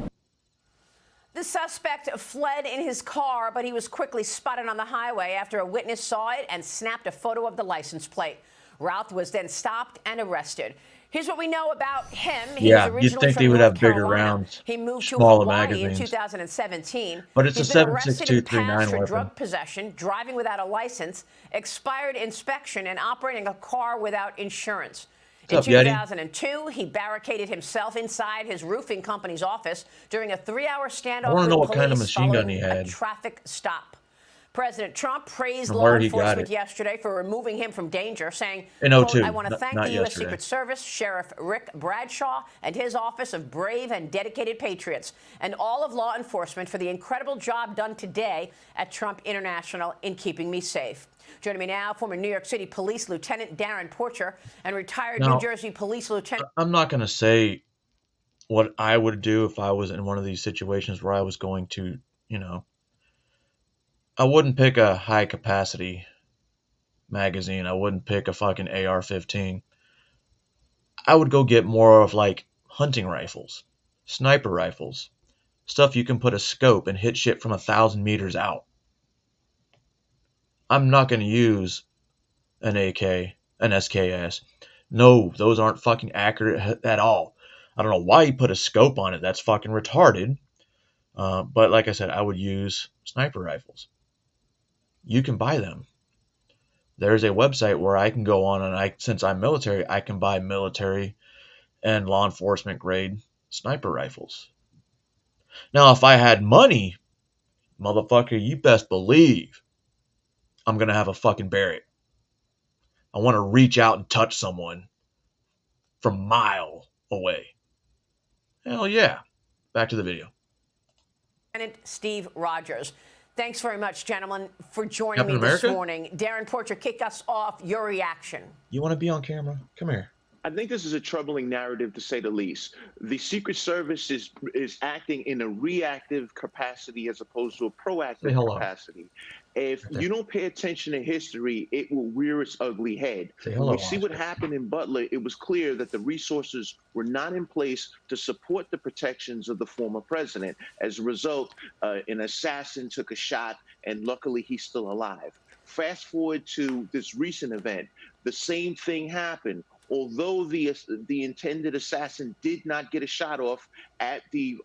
The suspect fled in his car, but he was quickly spotted on the highway after a witness saw it and snapped a photo of the license plate. Routh was then stopped and arrested. Here's what we know about him. He Yeah, was you'd originally think from they would North have bigger Carolina. rounds, He moved to smaller Hawaii in magazines. 2017. But it's He's a been arrested in the 7.6239 past for weapon. drug possession, driving without a license, expired inspection, and operating a car without insurance. In What's up, Yeti? 2002, he barricaded himself inside his roofing company's office during a 3-hour standoff I wanna with know what kind of police machine gun he following had. a traffic stop. President Trump praised From law where he got enforcement it. yesterday for removing him from danger, saying, In quote, 02, I want to thank not the U.S. yesterday. Secret Service, Sheriff Rick Bradshaw, and his office of brave and dedicated patriots, and all of law enforcement for the incredible job done today at Trump International in keeping me safe. Joining me now, former New York City Police Lieutenant Darren Porcher and retired Now, New Jersey Police Lieutenant. I'm not going to say what I would do if I was in one of these situations where I was going to, I wouldn't pick a high capacity magazine. I wouldn't pick a fucking AR-15. I would go get more of like hunting rifles, sniper rifles, stuff you can put a scope and hit shit from 1,000 meters out. I'm not going to use an AK, an SKS. No, those aren't fucking accurate at all. I don't know why you put a scope on it. That's fucking retarded. But like I said, I would use sniper rifles. You can buy them. There's a website where I can go on and since I'm military, I can buy military and law enforcement grade sniper rifles. Now, if I had money, motherfucker, you best believe I'm going to have a fucking Barrett. I want to reach out and touch someone from a mile away. Hell yeah. Back to the video. Lieutenant Steve Rogers. Thanks very much, gentlemen, for joining Captain me America? this morning. Darren Porcher, kick us off. Your reaction. You want to be on camera? Come here. I think this is a troubling narrative, to say the least. The Secret Service is acting in a reactive capacity as opposed to a proactive capacity. If you don't pay attention to history, it will rear its ugly head. When we see what happened in Butler, it was clear that the resources were not in place to support the protections of the former president. As a result, an assassin took a shot, and luckily he's still alive. Fast forward to this recent event, the same thing happened. Although the intended assassin did not get a shot off at the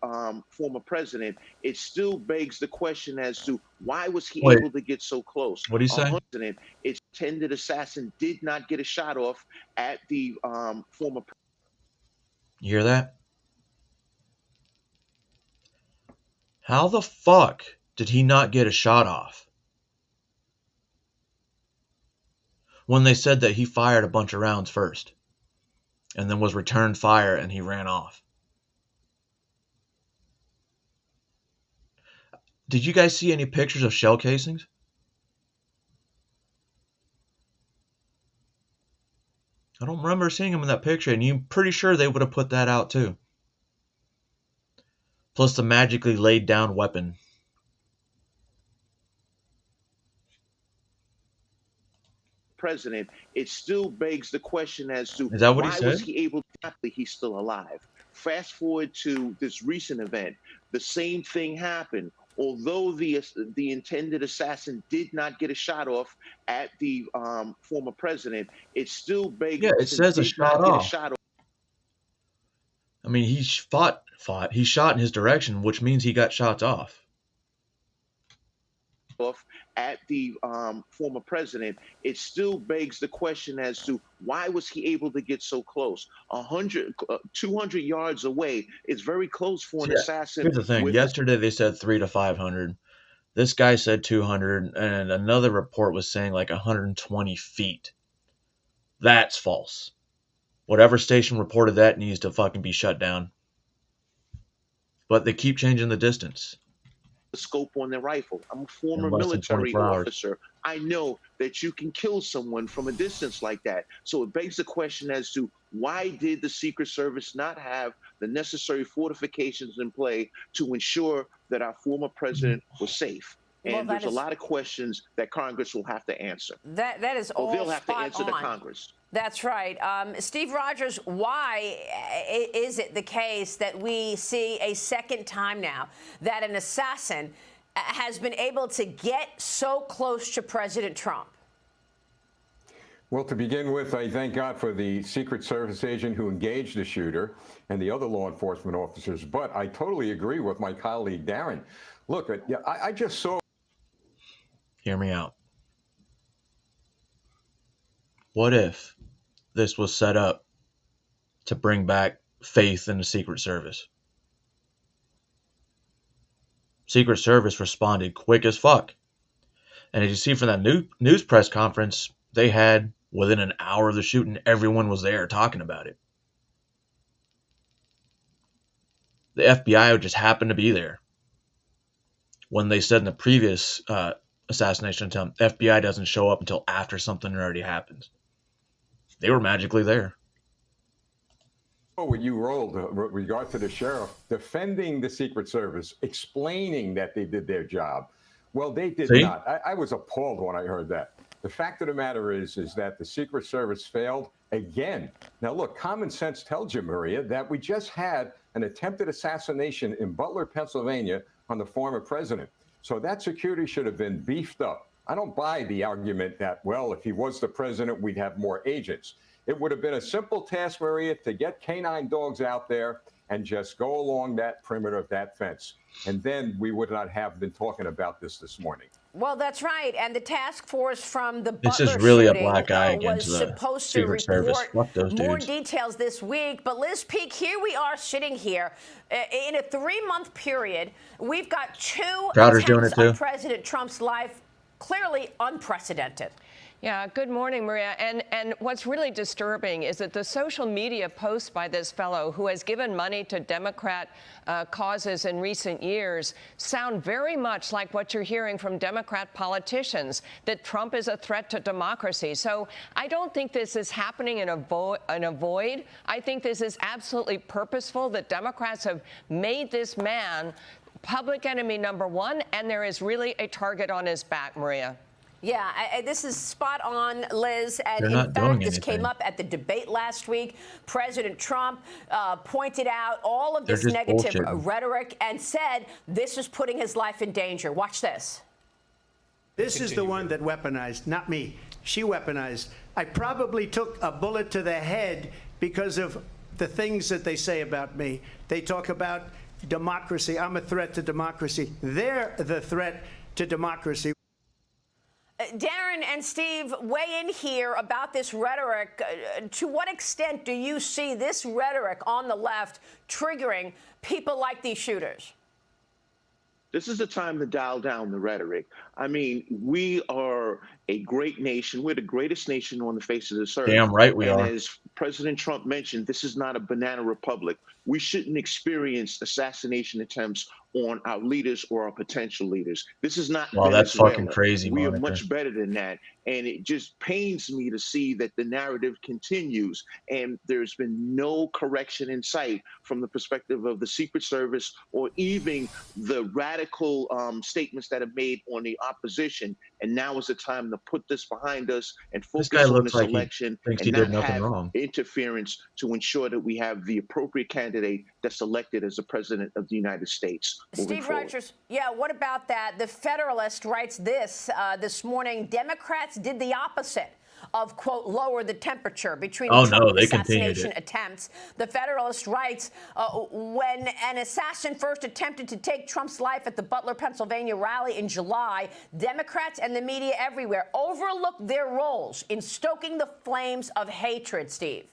former president, it still begs the question as to why was he able to get so close? What do you say? Its intended assassin did not get a shot off at the former. You hear that? How the fuck did he not get a shot off? When they said that he fired a bunch of rounds first and then was returned fire and he ran off. Did you guys see any pictures of shell casings? I don't remember seeing them in that picture, and you're pretty sure they would have put that out too. Plus the magically laid down weapon. President, it still begs the question as to Is that what he why said? was he able to, he's still alive. Fast forward to this recent event, the same thing happened. Although the intended assassin did not get a shot off at the former president, it still begs. Yeah, it says a shot off. I mean, he fought. He shot in his direction, which means he got shots off. At the former president, it still begs the question as to why was he able to get so close? 200 yards away is very close for an assassin. Here's the thing. Yesterday they said 300 to 500. This guy said 200, and another report was saying like 120 feet. That's false. Whatever station reported that needs to fucking be shut down. But they keep changing the distance. The scope on their rifle. I'm a former military officer. I know that you can kill someone from a distance like that. So it begs the question as to why did the Secret Service not have the necessary fortifications in play to ensure that our former president was safe? And there's a lot of questions that Congress will have to answer. That is all they'll have to spot answer to on. Congress. That's right. Steve Rogers, why is it the case that we see a second time now that an assassin has been able to get so close to President Trump? Well, to begin with, I thank God for the Secret Service agent who engaged the shooter and the other law enforcement officers. But I totally agree with my colleague, Darren. Look, I just saw. Hear me out. What if this was set up to bring back faith in the Secret Service? Secret Service responded quick as fuck. And as you see from that news press conference, they had, within an hour of the shooting, everyone was there talking about it. The FBI just happened to be there. When they said in the previous assassination attempt, FBI doesn't show up until after something already happens. They were magically there. Oh, when you rolled with regard to the sheriff defending the Secret Service, explaining that they did their job. Well, they did not. I was appalled when I heard that. The fact of the matter is that the Secret Service failed again. Now, look, common sense tells you, Maria, that we just had an attempted assassination in Butler, Pennsylvania on the former president. So that security should have been beefed up. I don't buy the argument that, well, if he was the president, we'd have more agents. It would have been a simple task, Maria, to get canine dogs out there and just go along that perimeter of that fence. And then we would not have been talking about this morning. Well, that's right. And the task force from the This Butler is really a shooting black eye was against the supposed to Secret Service. report Fuck those more dudes. details this week. But Liz Peek, here we are sitting here in a 3-month period. We've got 2 Crowder's doing it attempts on too. President Trump's life, clearly unprecedented. Yeah, good morning, Maria. And what's really disturbing is that the social media posts by this fellow who has given money to Democrat causes in recent years sound very much like what you're hearing from Democrat politicians, that Trump is a threat to democracy. So I don't think this is happening in a void. I think this is absolutely purposeful, that Democrats have made this man public enemy #1, and there is really a target on his back, Maria. Yeah, this is spot on, Liz. And They're in not doing fact, this anything. came up at the debate last week. President Trump pointed out all of this They're just negative bullshitting. rhetoric and said this is putting his life in danger. Watch this. This is the one that weaponized, not me. She weaponized. I probably took a bullet to the head because of the things that they say about me. They talk about democracy. I'm a threat to democracy. They're the threat to democracy. Darren and Steve, weigh in here about this rhetoric. To what extent do you see this rhetoric on the left triggering people like these shooters? This is the time to dial down the rhetoric. I mean, we are a great nation. We're the greatest nation on the face of this earth. Damn right we are. And as President Trump mentioned, this is not a banana republic. We shouldn't experience assassination attempts on our leaders or our potential leaders. This is not Wow, that's Venezuela. fucking crazy, We are Monica. much better than that. And it just pains me to see that the narrative continues and there's been no correction in sight from the perspective of the Secret Service or even the radical statements that are made on the opposition. And now is the time to put this behind us and focus guy on looks this like he election thinks and he did not nothing have wrong. interference to ensure that we have the appropriate candidate that's elected as the president of the United States. Steve Rogers, yeah, what about that? The Federalist writes this this morning. Democrats did the opposite of, quote, lower the temperature between Oh, the no, Trump they continued assassination it. attempts. The Federalist writes, when an assassin first attempted to take Trump's life at the Butler, Pennsylvania rally in July, Democrats and the media everywhere overlooked their roles in stoking the flames of hatred, Steve.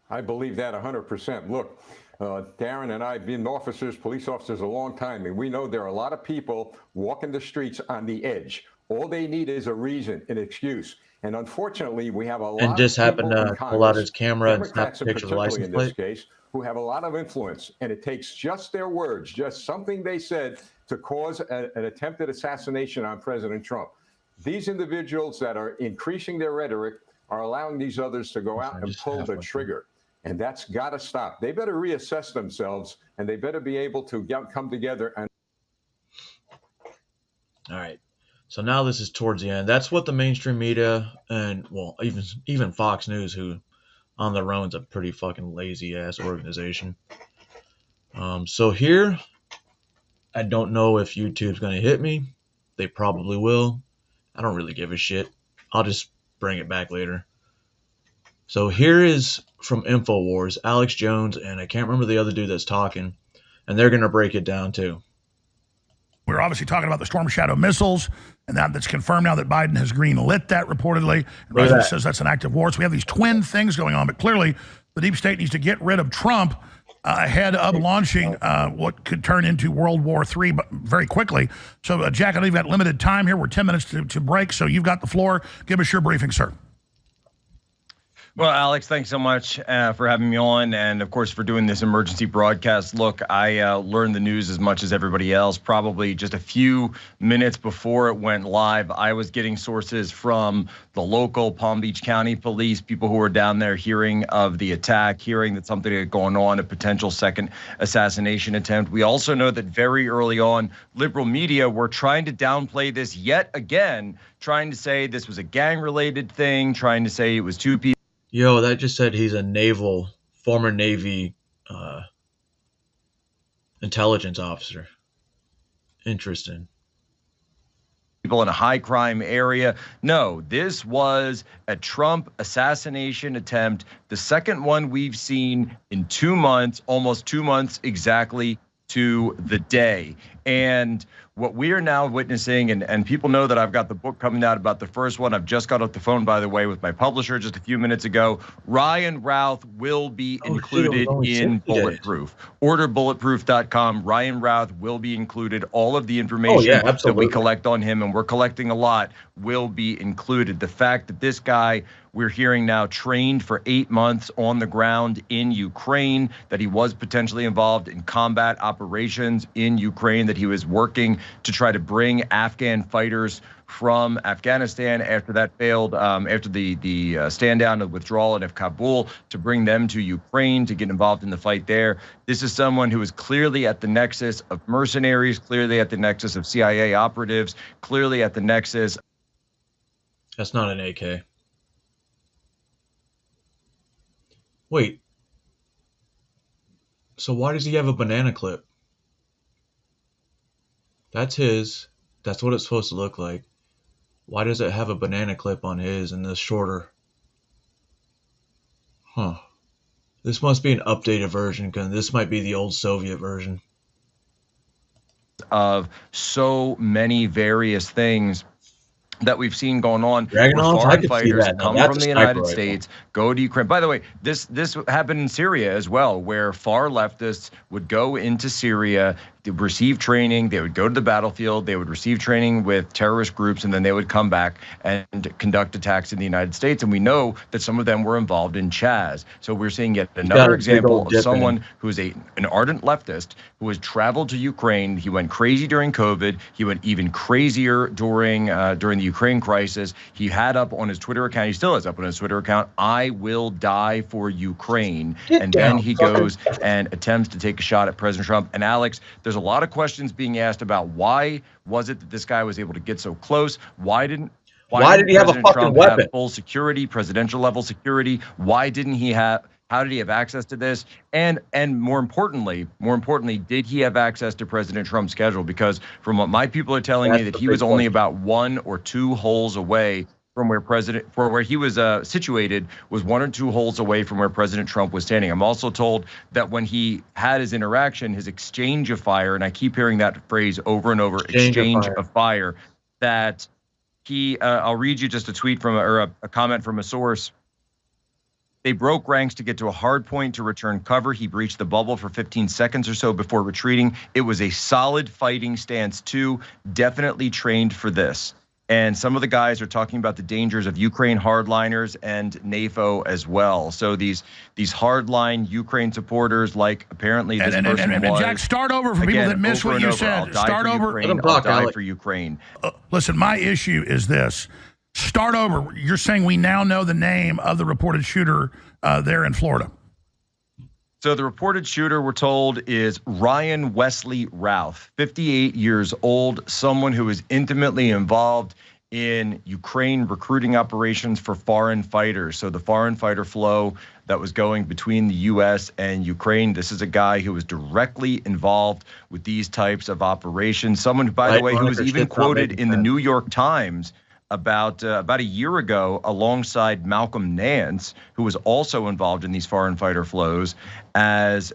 I believe that 100%. Look, Darren and I have been officers, police officers a long time, and we know there are a lot of people walking the streets on the edge. All they need is a reason, an excuse. And unfortunately, we have a lot And just of happened people to in pull out Congress, his camera and snap Democrats a picture of the particularly license in this plate. case, who have a lot of influence. And it takes just their words, just something they said to cause an attempted assassination on President Trump. These individuals that are increasing their rhetoric are allowing these others to go out and pull the trigger. And that's got to stop. They better reassess themselves, and they better be able to come together and. All right. So now this is towards the end. That's what the mainstream media and, well, even Fox News, who on their own is a pretty fucking lazy ass organization. So here, I don't know if YouTube's going to hit me. They probably will. I don't really give a shit. I'll just bring it back later. So here is from InfoWars, Alex Jones, and I can't remember the other dude that's talking, and they're going to break it down too. We're obviously talking about the Storm Shadow missiles, and that's confirmed now that Biden has green-lit that reportedly. And Look at President that. says that's an act of war. So we have these twin things going on, but clearly the deep state needs to get rid of Trump ahead of launching what could turn into World War III but very quickly. So, Jack, I know you've got limited time here. We're 10 minutes to break, so you've got the floor. Give us your briefing, sir. Well, Alex, thanks so much for having me on, and of course for doing this emergency broadcast. Look, I learned the news as much as everybody else. Probably just a few minutes before it went live, I was getting sources from the local Palm Beach County police, people who were down there hearing of the attack, hearing that something had gone on, a potential second assassination attempt. We also know that very early on, liberal media were trying to downplay this yet again, trying to say this was a gang-related thing, trying to say it was two people. Yo, that just said he's a former Navy intelligence officer. Interesting. People in a high crime area. No, this was a Trump assassination attempt, the second one we've seen in 2 months, almost 2 months exactly to the day. And what we are now witnessing, and people know that I've got the book coming out about the first one. I've just got off the phone, by the way, with my publisher just a few minutes ago. Ryan Routh will be included in Bulletproof. Order bulletproof.com. Ryan Routh will be included. All of the information that we collect on him, and we're collecting a lot, will be included. The fact that this guy, we're hearing now, trained for 8 months on the ground in Ukraine, that he was potentially involved in combat operations in Ukraine, that he was working to try to bring Afghan fighters from Afghanistan after that failed, after the stand down of withdrawal of Kabul, to bring them to Ukraine to get involved in the fight there. This is someone who is clearly at the nexus of mercenaries, clearly at the nexus of CIA operatives, clearly at the nexus. That's not an AK. Wait. So why does he have a banana clip? That's his. That's what it's supposed to look like. Why does it have a banana clip on his and this shorter? Huh. This must be an updated version, because this might be the old Soviet version. Of so many various things that we've seen going on. Dragunov, foreign I could see fighters that. Now, come that's from a the sniper United rifle. States, go to Ukraine. By the way, this happened in Syria as well, where far leftists would go into Syria, to receive training, they would go to the battlefield, they would receive training with terrorist groups, and then they would come back and conduct attacks in the United States. And we know that some of them were involved in Chaz. So we're seeing yet another example of someone who is an ardent leftist who has traveled to Ukraine. He went crazy during COVID. He went even crazier during the Ukraine crisis. He had up on his Twitter account, he still has up on his Twitter account, "I will die for Ukraine." And then he goes and attempts to take a shot at President Trump. And Alex, there's a lot of questions being asked about why was it that this guy was able to get so close? Why did he have a fucking Trump weapon? Have full security, presidential level security? Why didn't he have? How did he have access to this? And more importantly, did he have access to President Trump's schedule? Because from what my people are telling me, that he was only about 1 or 2 holes away from where he was situated, was 1 or 2 holes away from where President Trump was standing. I'm also told that when he had his interaction, his exchange of fire, and I keep hearing that phrase over and over, exchange of fire, that he, I'll read you just a tweet from, or a comment from a source. They broke ranks to get to a hard point to return cover. He breached the bubble for 15 seconds or so before retreating. It was a solid fighting stance too, definitely trained for this. And some of the guys are talking about the dangers of Ukraine hardliners and NAFO as well. So these hardline Ukraine supporters, like apparently this person was. And Jack, start over for people that missed what you said. Start over. I'll die for Ukraine. Listen, my issue is this. Start over. You're saying we now know the name of the reported shooter there in Florida. So the reported shooter, we're told, is Ryan Wesley Routh, 58 years old, someone who is intimately involved in Ukraine recruiting operations for foreign fighters. So the foreign fighter flow that was going between the U.S. and Ukraine. This is a guy who was directly involved with these types of operations. Someone, by the way, who was even quoted in the New York Times about a year ago, alongside Malcolm Nance, who was also involved in these foreign fighter flows, as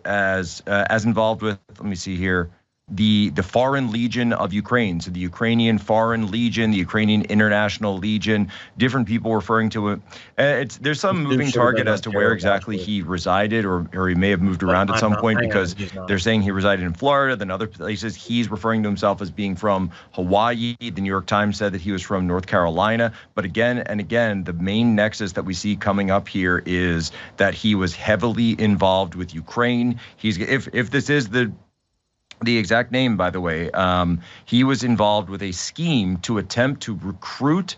involved with, let me see here, the Foreign Legion of Ukraine. So the Ukrainian Foreign Legion, the Ukrainian International Legion, different people referring to it. There's some moving target as to where exactly he resided, or he may have moved around at some point, because they're saying he resided in Florida, then other places. He's referring to himself as being from Hawaii. The New York Times said that he was from North Carolina. But again and again, the main nexus that we see coming up here is that he was heavily involved with Ukraine. If this is the exact name, by the way, he was involved with a scheme to attempt to recruit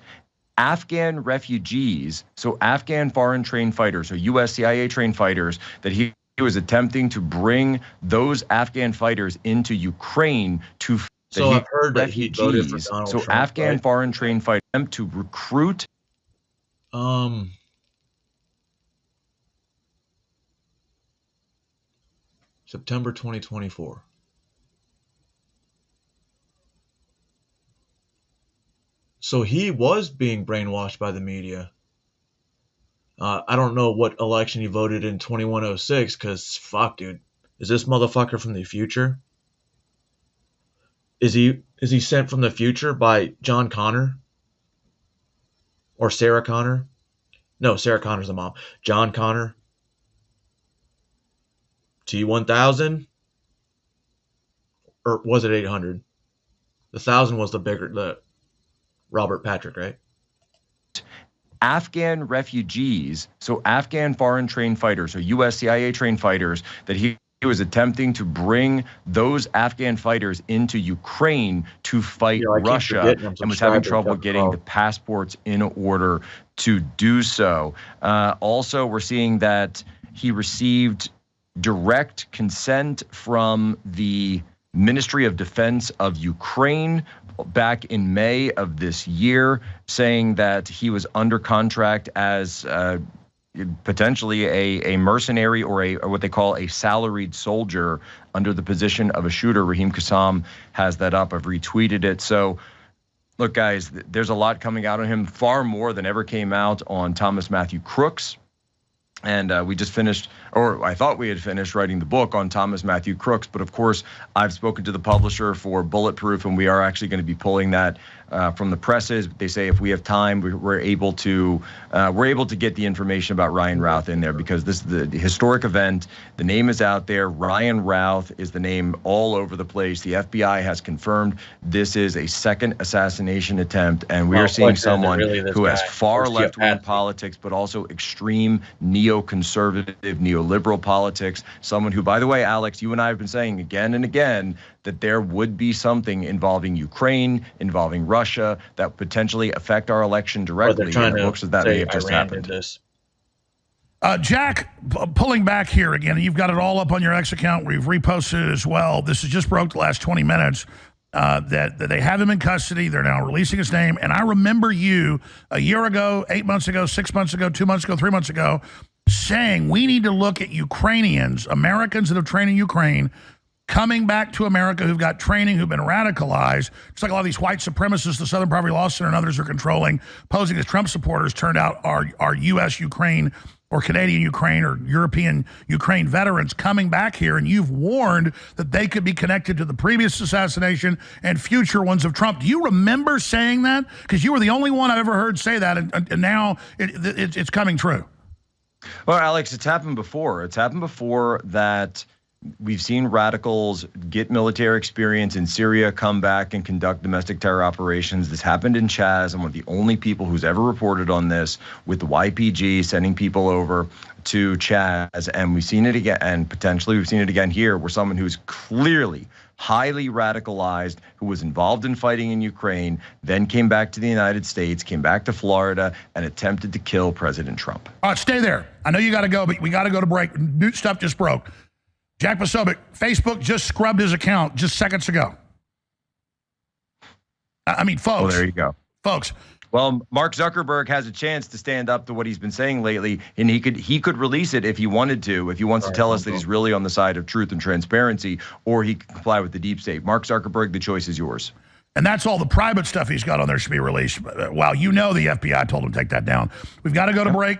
Afghan refugees, so Afghan foreign trained fighters, so U.S. CIA trained fighters, that he was attempting to bring those Afghan fighters into Ukraine to. So I've heard that he voted for Donald Trump, Afghan right? foreign trained fighters to recruit. September 2024. So he was being brainwashed by the media. I don't know what election he voted in 2106, because fuck, dude. Is this motherfucker from the future? Is he sent from the future by John Connor or Sarah Connor? No, Sarah Connor's the mom. John Connor. T-1000, or was it 800? The 1,000 was the Robert Patrick, right? Afghan refugees, so Afghan foreign trained fighters, so U.S. CIA trained fighters, that he was attempting to bring those Afghan fighters into Ukraine to fight Russia, and was having trouble getting the passports in order to do so. Also, we're seeing that he received direct consent from the Ministry of Defense of Ukraine back in May of this year, saying that he was under contract as potentially a mercenary or what they call a salaried soldier under the position of a shooter. Raheem Kassam has that up. I've retweeted it. So look, guys, there's a lot coming out on him, far more than ever came out on Thomas Matthew Crooks. And we just finished, or I thought we had finished writing the book on Thomas Matthew Crooks. But of course, I've spoken to the publisher for Bulletproof, and we are actually going to be pulling that from the presses. They say if we have time, we're able to get the information about Ryan Routh in there, because this is the historic event. The name is out there. Ryan Routh is the name all over the place. The FBI has confirmed this is a second assassination attempt, and we are seeing someone who has far left-wing politics, but also extreme neoconservative, neoliberal politics. Someone who, by the way, Alex, you and I have been saying again and again that there would be something involving Ukraine, involving Russia, that would potentially affect our election directly. And it looks as that may have just happened. Jack, pulling back here again, you've got it all up on your X account. We've reposted it as well. This has just broke the last 20 minutes. That they have him in custody. They're now releasing his name. And I remember you a year ago, 8 months ago, 6 months ago, 2 months ago, 3 months ago, saying we need to look at Ukrainians, Americans that have trained in Ukraine, coming back to America who've got training, who've been radicalized. Just like a lot of these white supremacists, the Southern Poverty Law Center and others are controlling, posing as Trump supporters, turned out are U.S. Ukraine or Canadian Ukraine or European Ukraine veterans coming back here, and you've warned that they could be connected to the previous assassination and future ones of Trump. Do you remember saying that? Because you were the only one I've ever heard say that, and now it's coming true. Well, Alex, it's happened before. It's happened before that we've seen radicals get military experience in Syria, come back and conduct domestic terror operations. This happened in Chaz. I'm one of the only people who's ever reported on this, with the YPG sending people over to Chaz. And we've seen it again, and potentially we've seen it again here, where someone who's clearly highly radicalized, who was involved in fighting in Ukraine, then came back to the United States, came back to Florida, and attempted to kill President Trump. All right, stay there. I know you got to go, but we got to go to break. New stuff just broke. Jack Posobiec, Facebook just scrubbed his account just seconds ago. I mean, folks. Well, there you go. Folks. Well, Mark Zuckerberg has a chance to stand up to what he's been saying lately, and he could release it if he wanted to, if he wants to tell us that he's really on the side of truth and transparency, or he can comply with the deep state. Mark Zuckerberg, the choice is yours. And that's all the private stuff he's got on there should be released. Wow, you know the FBI told him to take that down. We've got to go to break.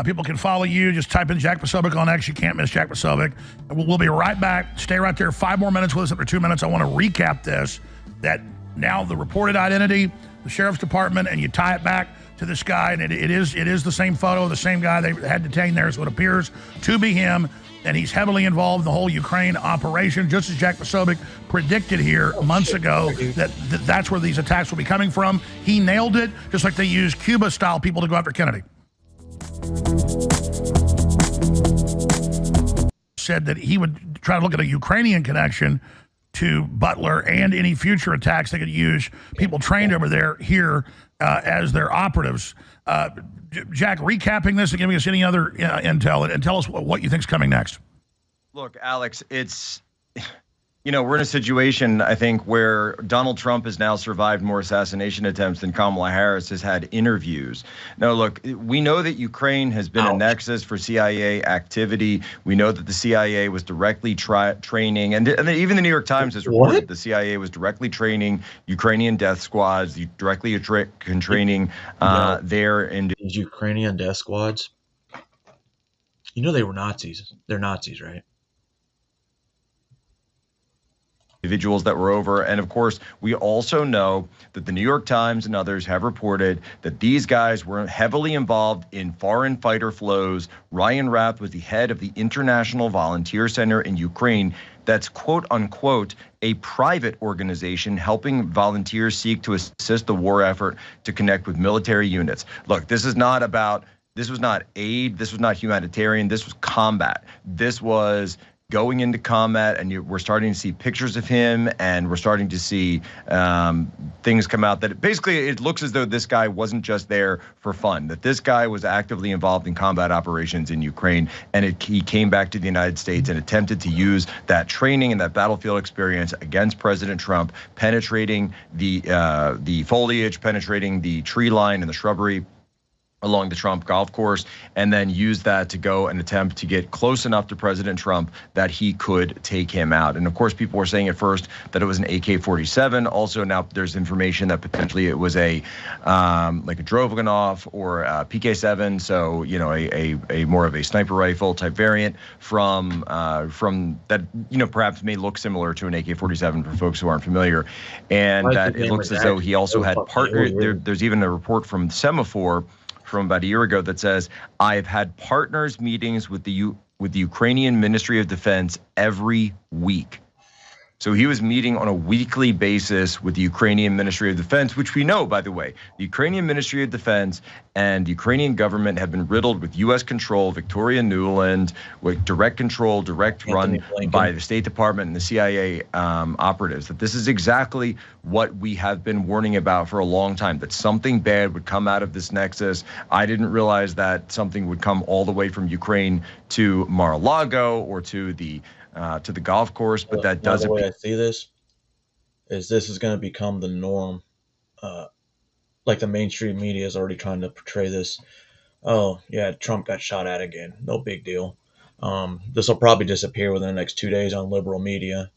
People can follow you. Just type in Jack Posobiec on X. You can't miss Jack Posobiec. We'll be right back. Stay right there. 5 more minutes with us. After 2 minutes, I want to recap this, that now the reported identity, the sheriff's department, and you tie it back to this guy, and it is the same photo, the same guy they had detained there, so it appears to be him, and he's heavily involved in the whole Ukraine operation, just as Jack Posobiec predicted here months ago that's where these attacks will be coming from. He nailed it, just like they used Cuba-style people to go after Kennedy. Said that he would try to look at a Ukrainian connection to Butler and any future attacks. They could use people trained over there here as their operatives. Jack, recapping this and giving us any other intel, and tell us what you think's coming next. Look, Alex, it's, we're in a situation, I think, where Donald Trump has now survived more assassination attempts than Kamala Harris has had interviews. Now, look, we know that Ukraine has been a nexus for CIA activity. We know that the CIA was directly training, and even the New York Times has reported the CIA was directly training Ukrainian death squads, directly training their these Ukrainian death squads. They were Nazis. They're Nazis, right? individuals that were over. And of course, we also know that the New York Times and others have reported that these guys were heavily involved in foreign fighter flows. Ryan Routh was the head of the International Volunteer Center in Ukraine. That's quote unquote a private organization helping volunteers seek to assist the war effort to connect with military units. Look, this was not aid, this was not humanitarian, this was combat. This was going into combat, and we're starting to see pictures of him, and we're starting to see things come out that basically it looks as though this guy wasn't just there for fun, that this guy was actively involved in combat operations in Ukraine, and he came back to the United States and attempted to use that training and that battlefield experience against President Trump, penetrating the foliage, penetrating the tree line and the shrubbery along the Trump golf course, and then use that to go and attempt to get close enough to President Trump that he could take him out. And of course, people were saying at first that it was an AK-47. Also, now there's information that potentially it was a like a Droganov or a PK-7. So, you know, a more of a sniper rifle type variant from that, you know, perhaps may look similar to an AK-47 for folks who aren't familiar. And that it looks as though he also had partners. There's even a report from Semaphore from about a year ago that says, I've had partners meetings with the Ukrainian Ministry of Defense every week. So he was meeting on a weekly basis with the Ukrainian Ministry of Defense, which we know, by the way, the Ukrainian Ministry of Defense and the Ukrainian government have been riddled with U.S. control, Victoria Nuland, with direct control, direct run by the State Department and the CIA operatives. That this is exactly what we have been warning about for a long time, that something bad would come out of this nexus. I didn't realize that something would come all the way from Ukraine to Mar-a-Lago or to the golf course, but that doesn't. The way I see this is going to become the norm. Like the mainstream media is already trying to portray this. Oh yeah, Trump got shot at again. No big deal. This will probably disappear within the next 2 days on liberal media.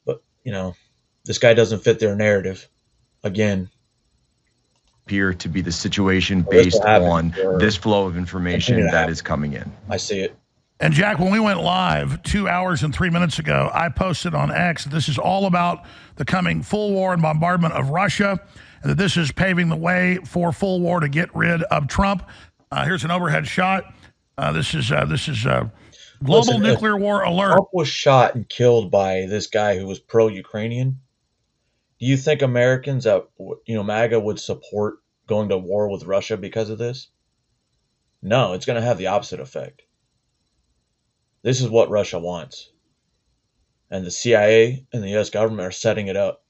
But you know, this guy doesn't fit their narrative. Again, appear to be the situation based on this flow of information that is coming in. I see it. And Jack, when we went live 2 hours and 3 minutes ago, I posted on X that this is all about the coming full war and bombardment of Russia, and that this is paving the way for full war to get rid of Trump. Here's an overhead shot. This is global nuclear war alert. Trump was shot and killed by this guy who was pro-Ukrainian. Do you think Americans at MAGA would support going to war with Russia because of this? No, it's going to have the opposite effect. This is what Russia wants. And the CIA and the U.S. government are setting it up.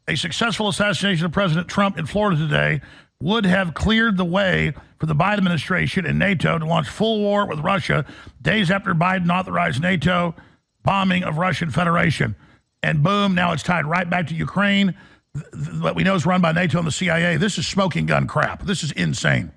A successful assassination of President Trump in Florida today would have cleared the way for the Biden administration and NATO to launch full war with Russia days after Biden authorized NATO bombing of Russian Federation. And boom, now it's tied right back to Ukraine. What we know is run by NATO and the CIA. This is smoking gun crap. This is insane.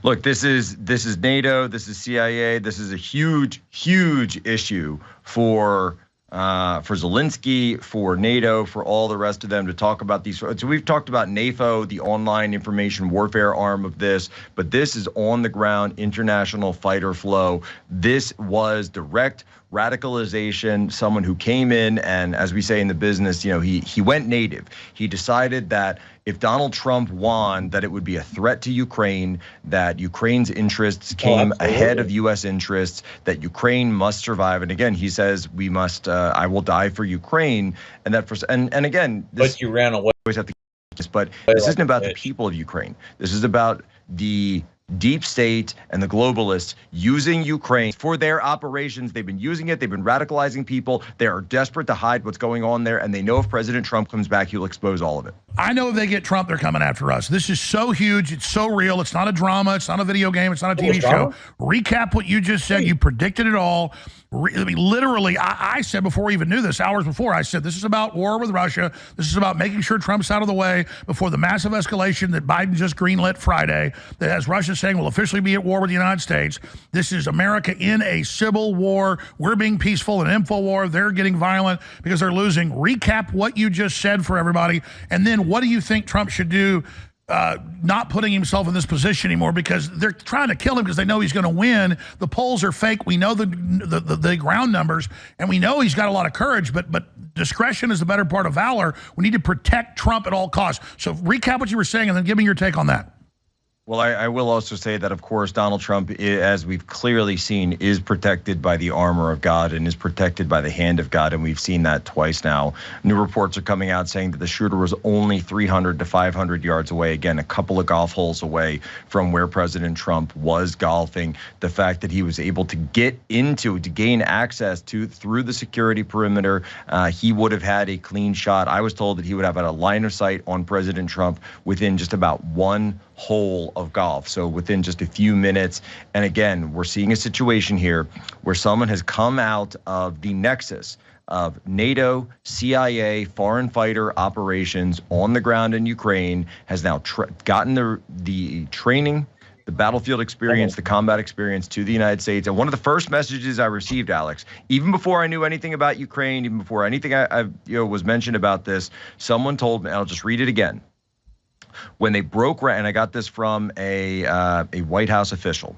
Look, this is NATO, this is CIA, this is a huge, huge issue for Zelensky, for NATO, for all the rest of them to talk about these. So we've talked about NAFO, the online information warfare arm of this, but this is on the ground international fighter flow. This was direct radicalization, someone who came in and, as we say in the business, he went native. He decided that if Donald Trump won, that it would be a threat to Ukraine, that Ukraine's interests came ahead of U.S. interests, that Ukraine must survive. And again, he says, we must, I will die for Ukraine. And that, and again, this, but you ran away. Always have to, but this isn't about the people of Ukraine. This is about the deep state and the globalists using Ukraine for their operations. They've been using it. They've been radicalizing people. They are desperate to hide what's going on there. And they know if President Trump comes back, he'll expose all of it. I know if they get Trump, they're coming after us. This is so huge. It's so real. It's not a drama. It's not a video game. It's not a TV show. Recap what you just said. You predicted it all. I mean, literally, I said before we even knew this, hours before, I said this is about war with Russia. This is about making sure Trump's out of the way before the massive escalation that Biden just greenlit Friday that has Russia saying we'll officially be at war with the United States. This is America in a civil war. We're being peaceful. An info war. They're getting violent because they're losing. Recap what you just said for everybody. And then what do you think Trump should do not putting himself in this position anymore because they're trying to kill him because they know he's going to win. The polls are fake. We know the ground numbers, and we know he's got a lot of courage, but discretion is the better part of valor. We need to protect Trump at all costs. So recap what you were saying and then give me your take on that. Well, I will also say that, of course, Donald Trump, as we've clearly seen, is protected by the armor of God and is protected by the hand of God. And we've seen that twice now. New reports are coming out saying that the shooter was only 300 to 500 yards away. Again, a couple of golf holes away from where President Trump was golfing. The fact that he was able to gain access through the security perimeter, he would have had a clean shot. I was told that he would have had a line of sight on President Trump within just about one hole of golf, so within just a few minutes. And again, we're seeing a situation here where someone has come out of the nexus of NATO, CIA, foreign fighter operations on the ground in Ukraine, has now gotten the training, the battlefield experience, the combat experience to the United States. And one of the first messages I received, Alex, even before I knew anything about Ukraine, even before anything I was mentioned about this, someone told me, and I'll just read it again. When they broke, and I got this from a White House official,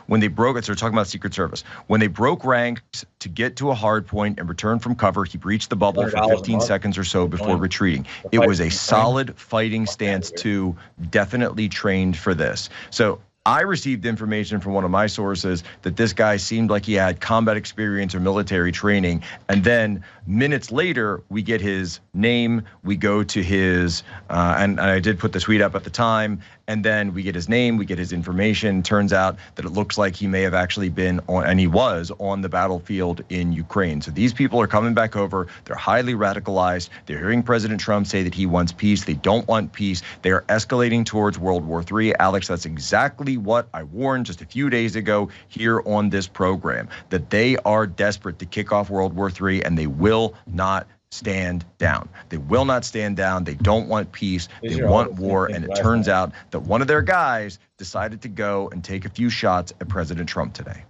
when they broke it, so we're talking about Secret Service. When they broke ranks to get to a hard point and return from cover, he breached the bubble for 15 seconds or so before retreating. It was a solid fighting stance too, definitely trained for this. So I received information from one of my sources that this guy seemed like he had combat experience or military training. And then minutes later, we get his name, we go to his, and I did put the tweet up at the time, and then we get his name, we get his information. Turns out that it looks like he may have actually been on, and he was on the battlefield in Ukraine. So these people are coming back over. They're highly radicalized. They're hearing President Trump say that he wants peace. They don't want peace. They are escalating towards World War III. Alex, that's exactly what I warned just a few days ago here on this program, that they are desperate to kick off World War III, and they will not stand down. They will not stand down. They don't want peace. They want war. And it turns out that one of their guys decided to go and take a few shots at President Trump today.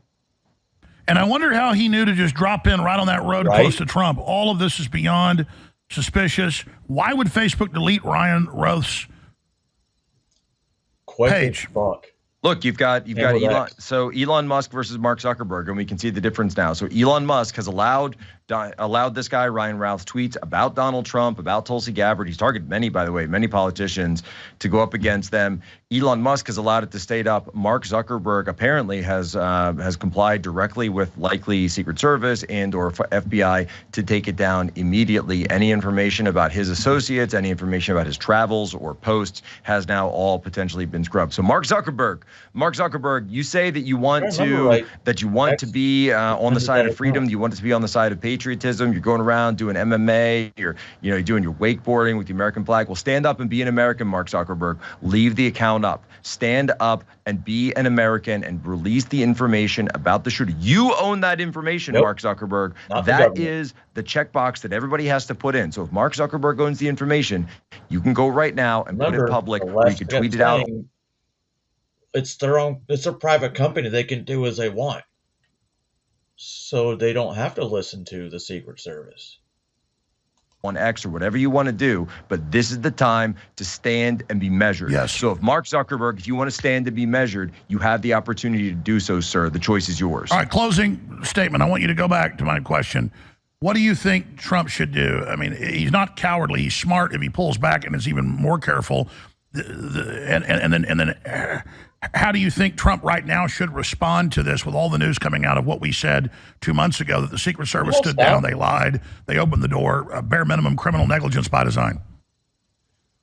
And I wonder how he knew to just drop in right on that road close to Trump. All of this is beyond suspicious. Why would Facebook delete Ryan Roth's page? Look, you've got Elon. So Elon Musk versus Mark Zuckerberg, and we can see the difference now. So Elon Musk has allowed this guy, Ryan Routh's tweets about Donald Trump, about Tulsi Gabbard. He's targeted many politicians to go up against them. Elon Musk has allowed it to stay up. Mark Zuckerberg apparently has complied directly with likely Secret Service and or FBI to take it down immediately. Any information about his associates, any information about his travels or posts has now all potentially been scrubbed. So Mark Zuckerberg, you say that you want to be on the side of freedom, you want to be on the side of patriotism. You're going around doing MMA, you're doing your wakeboarding with the American flag. Well, stand up and be an American, Mark Zuckerberg. Leave the account up. Stand up and be an American and release the information about the shooter. You own that information, Mark Zuckerberg. That is the checkbox that everybody has to put in. So if Mark Zuckerberg owns the information, you can go right now and put it public, or you can tweet it out. It's a private company. They can do as they want. So they don't have to listen to the Secret Service. On X or whatever you want to do, but this is the time to stand and be measured. Yes. So if Mark Zuckerberg, if you want to stand and be measured, you have the opportunity to do so, sir. The choice is yours. All right, closing statement. I want you to go back to my question. What do you think Trump should do? I mean, he's not cowardly. He's smart if he pulls back and is even more careful. And then how do you think Trump right now should respond to this with all the news coming out of what we said 2 months ago, that the Secret Service stood down, they lied, they opened the door, bare minimum criminal negligence by design?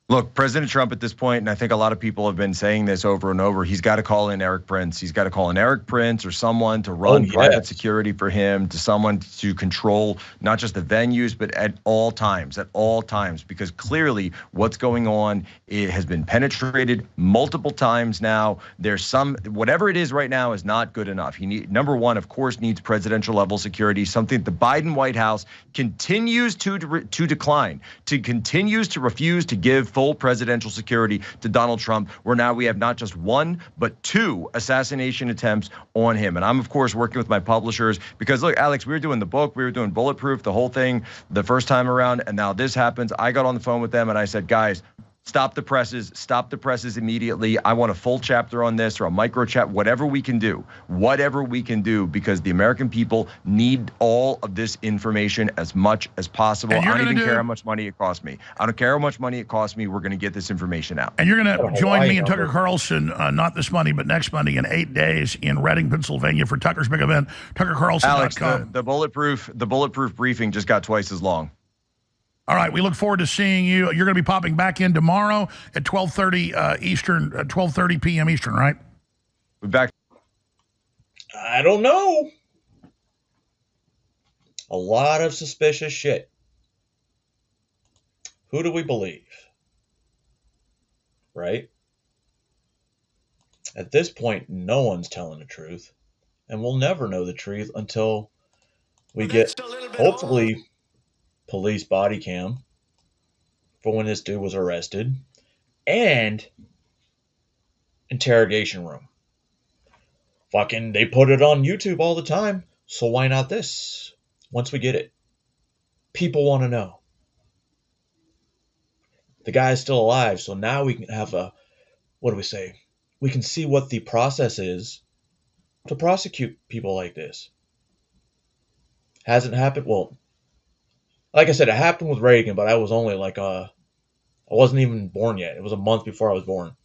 Look, President Trump at this point, and I think a lot of people have been saying this over and over, he's got to call in Eric Prince. He's got to call in Eric Prince or someone to run private security for him, to someone to control not just the venues, but at all times, because clearly what's going on, it has been penetrated multiple times now. There's whatever it is right now is not good enough. Number one, of course, needs presidential level security, something the Biden White House continues to decline, continues to refuse to give full presidential security to Donald Trump, where now we have not just one, but 2 assassination attempts on him. And I'm, of course, working with my publishers because, look, Alex, we were doing the book, we were doing Bulletproof, the whole thing the first time around, and now this happens. I got on the phone with them and I said, guys, Stop the presses immediately. I want a full chapter on this or a micro chat, whatever we can do, because the American people need all of this information as much as possible. I don't even care how much money it costs me. I don't care how much money it costs me. We're going to get this information out. And you're going to join me and Tucker Carlson, not this Monday, but next Monday in 8 days in Reading, Pennsylvania for Tucker's big event, tuckercarlson.com. Alex, the bulletproof briefing just got twice as long. All right, we look forward to seeing you. You're going to be popping back in tomorrow at 12:30 Eastern, 12:30 p.m. Eastern, right? We're back. I don't know. A lot of suspicious shit. Who do we believe? Right? At this point, no one's telling the truth. And we'll never know the truth until we get, hopefully, police body cam for when this dude was arrested and interrogation room. Fucking, they put it on YouTube all the time, so why not this? Once we get it, people want to know. The guy's still alive, so now we can have a, what do we say? We can see what the process is to prosecute people like this. Hasn't happened? Well, like I said, it happened with Reagan, but I was only like, I wasn't even born yet. It was a month before I was born.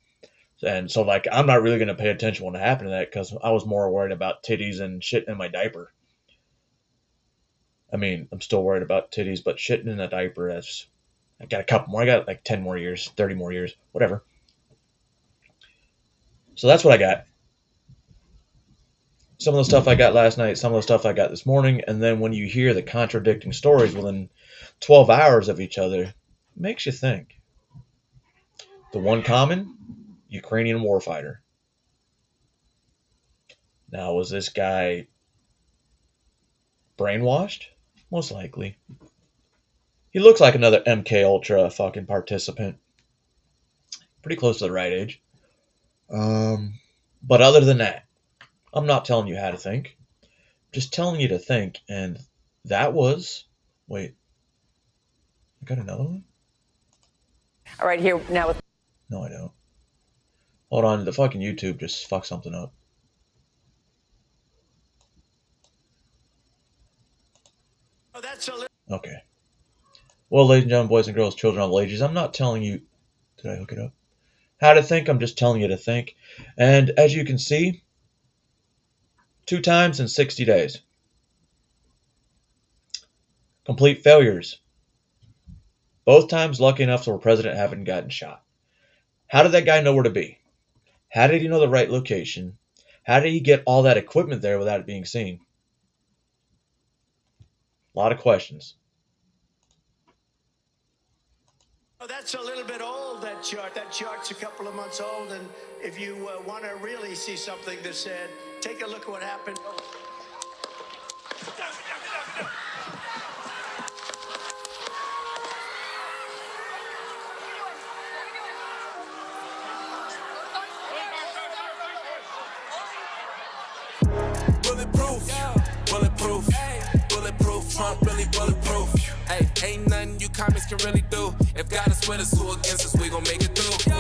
And so, like, I'm not really going to pay attention when it happened to that because I was more worried about titties and shit in my diaper. I mean, I'm still worried about titties, but shitting in a diaper, I got a couple more. I got like 10 more years, 30 more years, whatever. So that's what I got. Some of the stuff I got last night, some of the stuff I got this morning, and then when you hear the contradicting stories within 12 hours of each other, it makes you think. The one common, Ukrainian Warfighter. Now, was this guy brainwashed? Most likely. He looks like another MK Ultra fucking participant. Pretty close to the right age. But other than that, I'm not telling you how to think. Just telling you to think. And that was... Wait. I got another one? All right, here now with... No, I don't. Hold on. The fucking YouTube just fucked something up. Okay. Well, ladies and gentlemen, boys and girls, children of all ages, I'm not telling you... Did I hook it up? How to think. I'm just telling you to think. And as you can see... 2 times in 60 days. Complete failures. Both times lucky enough so our president haven't gotten shot. How did that guy know where to be? How did he know the right location? How did he get all that equipment there without it being seen? A lot of questions. Oh, that's a little bit old, that chart. That chart's a couple of months old, and if you want to really see something that's said, take a look at what happened. Bulletproof, bulletproof, Trump really bulletproof. Hey, ain't nothing you commies can really do. If God is with us, who against us, we gon' make it through.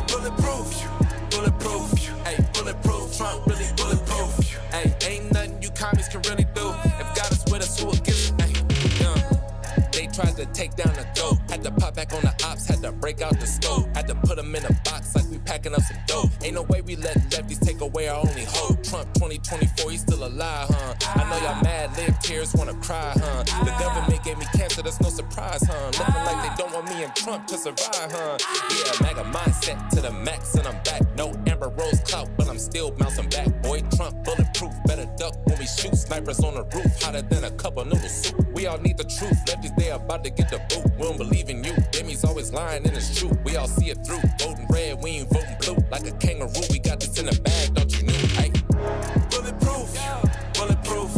Bulletproof, bulletproof, hey, bulletproof, Trump really bulletproof. Hey, ain't nothing you commies can really do. If God is with us, who against us, hey, They tried to take down the dope. Had to pop back on the ops, had to break out the scope. Had to put them in a box like we packing up some dope. Ain't no way we let lefties take away our only hope. Trump 2024, he's still alive, huh? I know y'all mad, live tears, wanna cry, huh? The government gave me cancer, that's no surprise, huh? Looking like they don't want me and Trump to survive, huh? Yeah, MAGA mindset to the max and I'm back. No Amber Rose clout, but I'm still bouncing back. Boy, Trump bulletproof, better duck when we shoot. Snipers on the roof, hotter than a cup of noodle soup. We all need the truth, lefties they about to get the boot. We don't believe in you, Demi's always lying and it's true. We all see it through, voting red, we ain't voting blue. Like a kangaroo, we got this in the bag, don't you know? Hey. Bulletproof, bulletproof,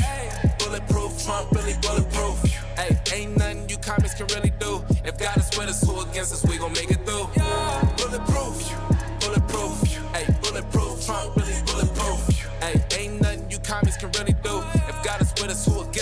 bulletproof, Trump really bulletproof. Hey, ain't nothing you commies can really do. If God is with us, who against us, we gon' make it through. Bulletproof, bulletproof, hey, bulletproof, Trump really bulletproof. Hey, ain't nothing you commies can really do. If God is with us, who against us,